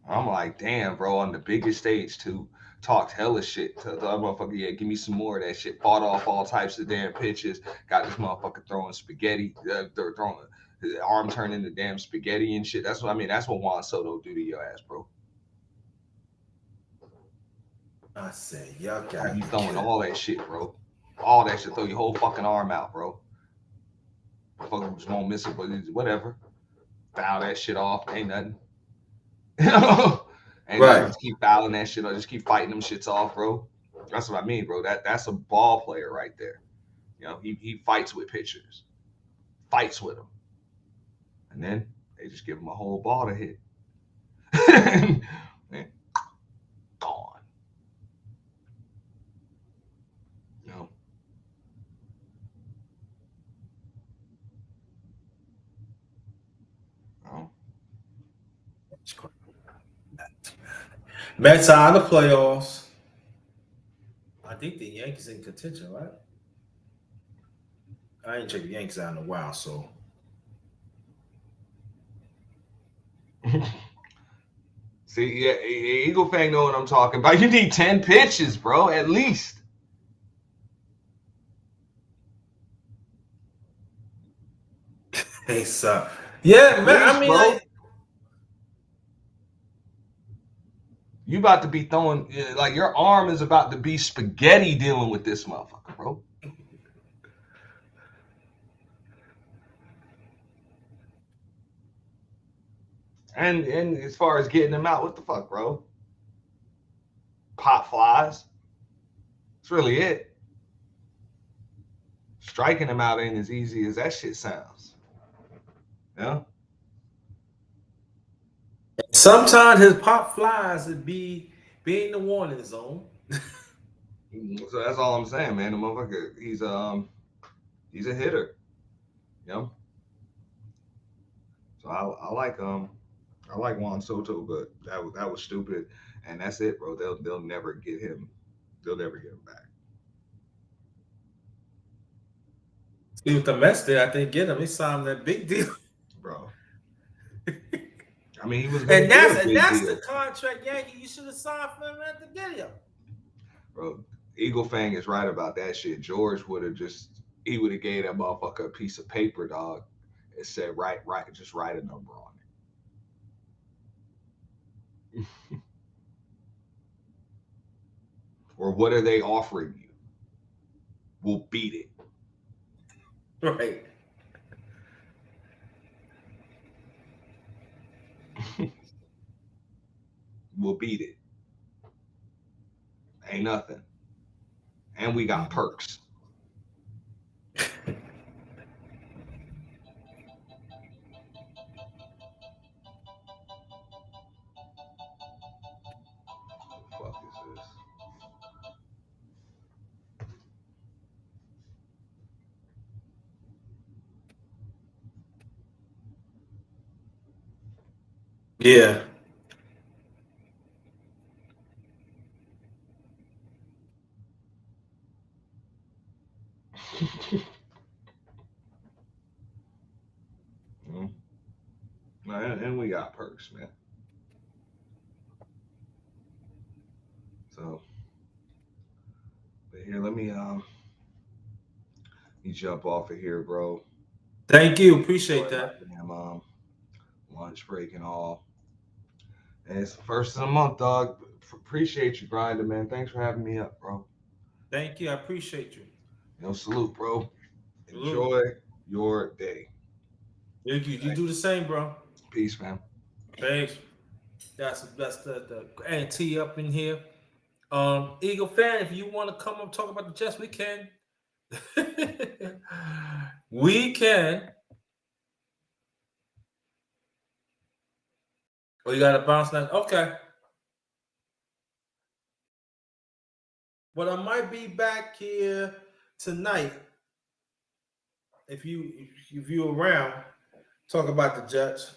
I'm like, damn, bro, on the biggest stage too. Talked hella shit to the motherfucker. Yeah, give me some more of that shit. Fought off all types of damn pitches. Got this motherfucker throwing spaghetti. They're throwing his arm turning into damn spaghetti and shit. That's what I mean. That's what Juan Soto do to your ass, bro. I said, "Y'all He got be to throwing kill." all that shit, bro. All that shit. Throw your whole fucking arm out, bro. Motherfucker just won't miss it, but whatever. Foul that shit off. Ain't nothing. Ain't nothing. Right. Just keep fouling that shit or just keep fighting them shits off, bro. That's what I mean, bro. That's a ball player right there. You know, he fights with pitchers, fights with them, and then they just give him a whole ball to hit. Man, gone. You know, you know. Mets are in the playoffs. I think the Yankees in contention, right? I ain't checked the Yankees out in a while, so See, yeah, Eagle fan know what I'm talking about. You need 10 pitches, bro, at least. hey, so yeah, At man. I least, mean, bro. like, You about to be throwing like your arm is about to be spaghetti dealing with this motherfucker, bro. And as far as getting them out, what the fuck, bro? Pop flies. That's really it. Striking them out ain't as easy as that shit sounds. Yeah. sometimes his pop flies would be in the warning zone. So that's all I'm saying, man. The motherfucker, he's a hitter. You know. So I like Juan Soto, but that was stupid, and that's it, bro. They'll never get him. They'll never get him back, See what the Mets did, I think get him. They signed that big deal, bro. I mean, he was gonna and get that's a and big that's the deal, contract Yankee you should have signed for him at the video. bro. Eagle Fang is right about that shit. George would have he would have gave that motherfucker a piece of paper, dog. It said just write a number on it. Or what are they offering you? We'll beat Right. it. We'll beat it. Ain't nothing. And we got perks. What the fuck is this? Yeah. And we got perks, man. me jump off of here, bro. Thank you. Appreciate Enjoy my that. damn lunch break and all. And it's the first of the month, dog. Appreciate you, Grinder, man. Thanks for having me up, bro. Thank you. I appreciate you. Salute, bro. Salute. Enjoy your day. Thank you. You do the same, bro. Peace, fam. Thanks. That's the auntie up in here. Eagle fan, if you want to come up talk about the Jets, we can. We can. Oh, you got to bounce now. Okay. But I might be back here tonight if you around. Talk about the Jets.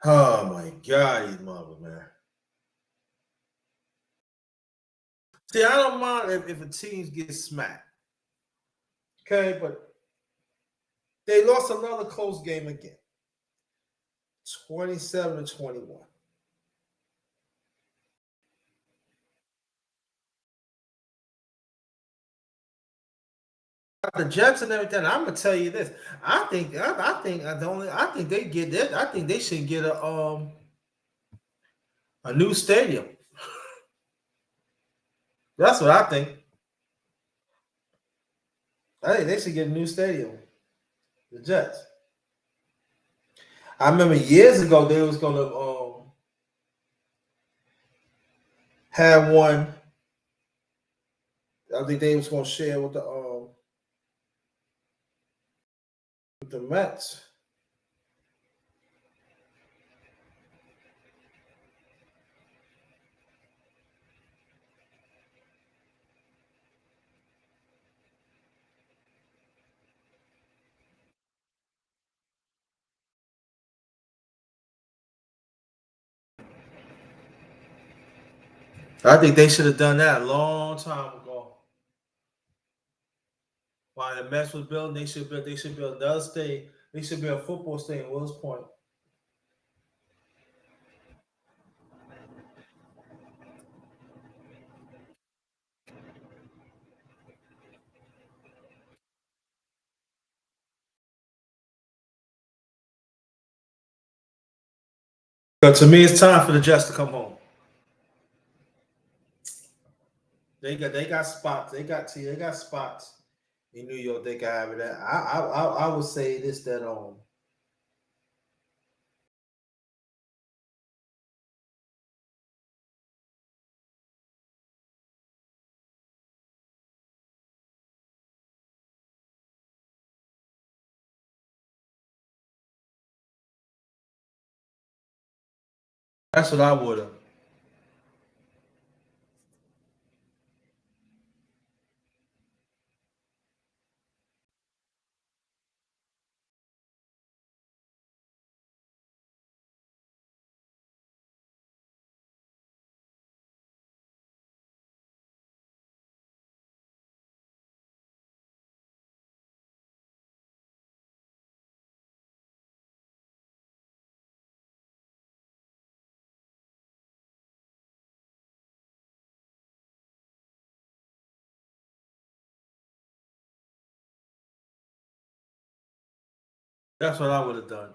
Oh my God, you mother man. See, I don't mind if a team gets smacked. Okay, but they lost another close game again. 27-21. The Jets and everything. I'm gonna tell you this. I think they get that. I think they should get a new stadium. That's what I think. I think they should get a new stadium. The Jets. I remember years ago they was gonna have one. I think they was gonna share with the Mets. I think they should have done that a long time ago. While the Mets was building, they should build another stadium. They should build a football stadium, Wills Point. But to me, it's time for the Jets to come home. They got spots. They got spots in New York. They can have it at. I would say this that that's what I would have. That's what I would have done.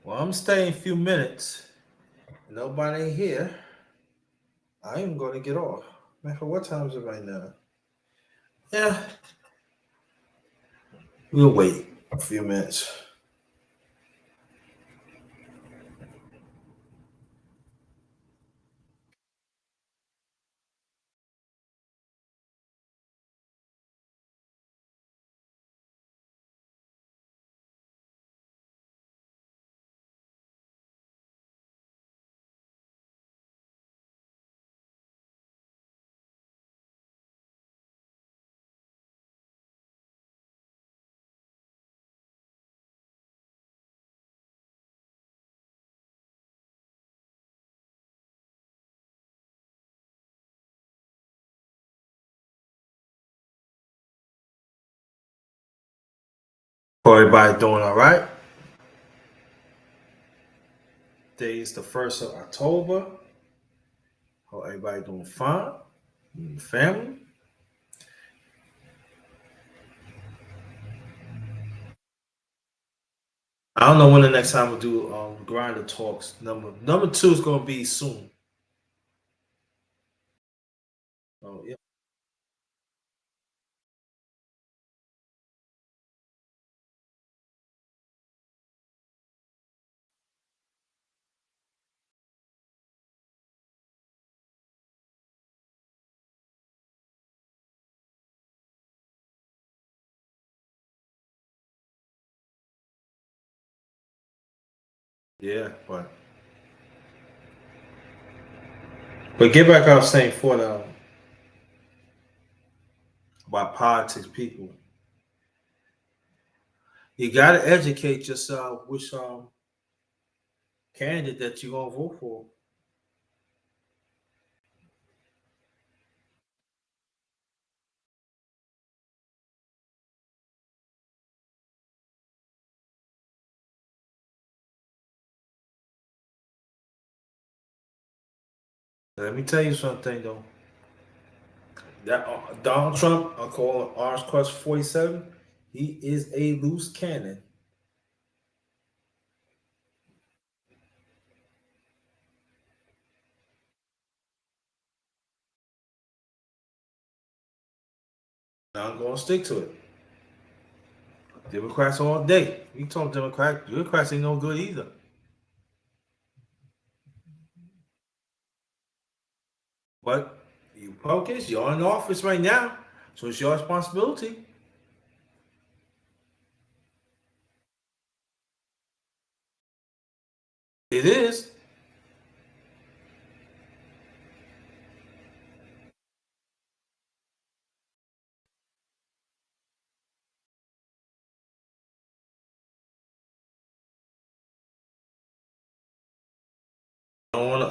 Well, I'm staying a few minutes. Nobody here. I am going to get off. Man, for what time is it right now? Yeah, we'll wait a few minutes. Hope everybody doing all right. Today is the 1st of October. Hope everybody doing fine. And family. I don't know when the next time we'll do Grinder Talks. Number two is gonna be soon. Oh yeah. Yeah, but get back I was saying for the about politics people. You gotta educate yourself which candidate that you're gonna vote for. Let me tell you something though. That Donald Trump, I call him Orange Quest 47. He is a loose cannon. I'm gonna stick to it. Democrats all day. You talk Democrats ain't no good either. But you Republicans, you're in office right now, so it's your responsibility. It is.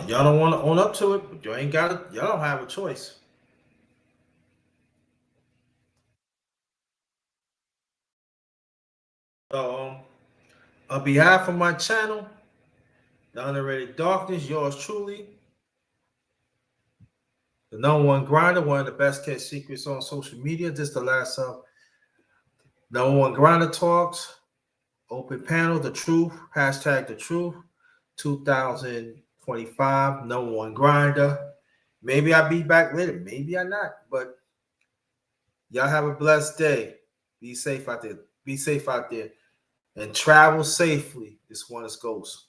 Y'all don't want to own up to it, but you ain't got it. Y'all don't have a choice. So, on behalf of my channel, the Underrated Darkness, yours truly, the number one grinder, one of the best kept secrets on social media. This is the last number one grinder talks. Open panel, the truth, hashtag the truth, 2025, number one grinder. Maybe I'll be back later, maybe I not, but y'all have a blessed day. Be safe out there. Be safe out there and travel safely. This one is Ghost.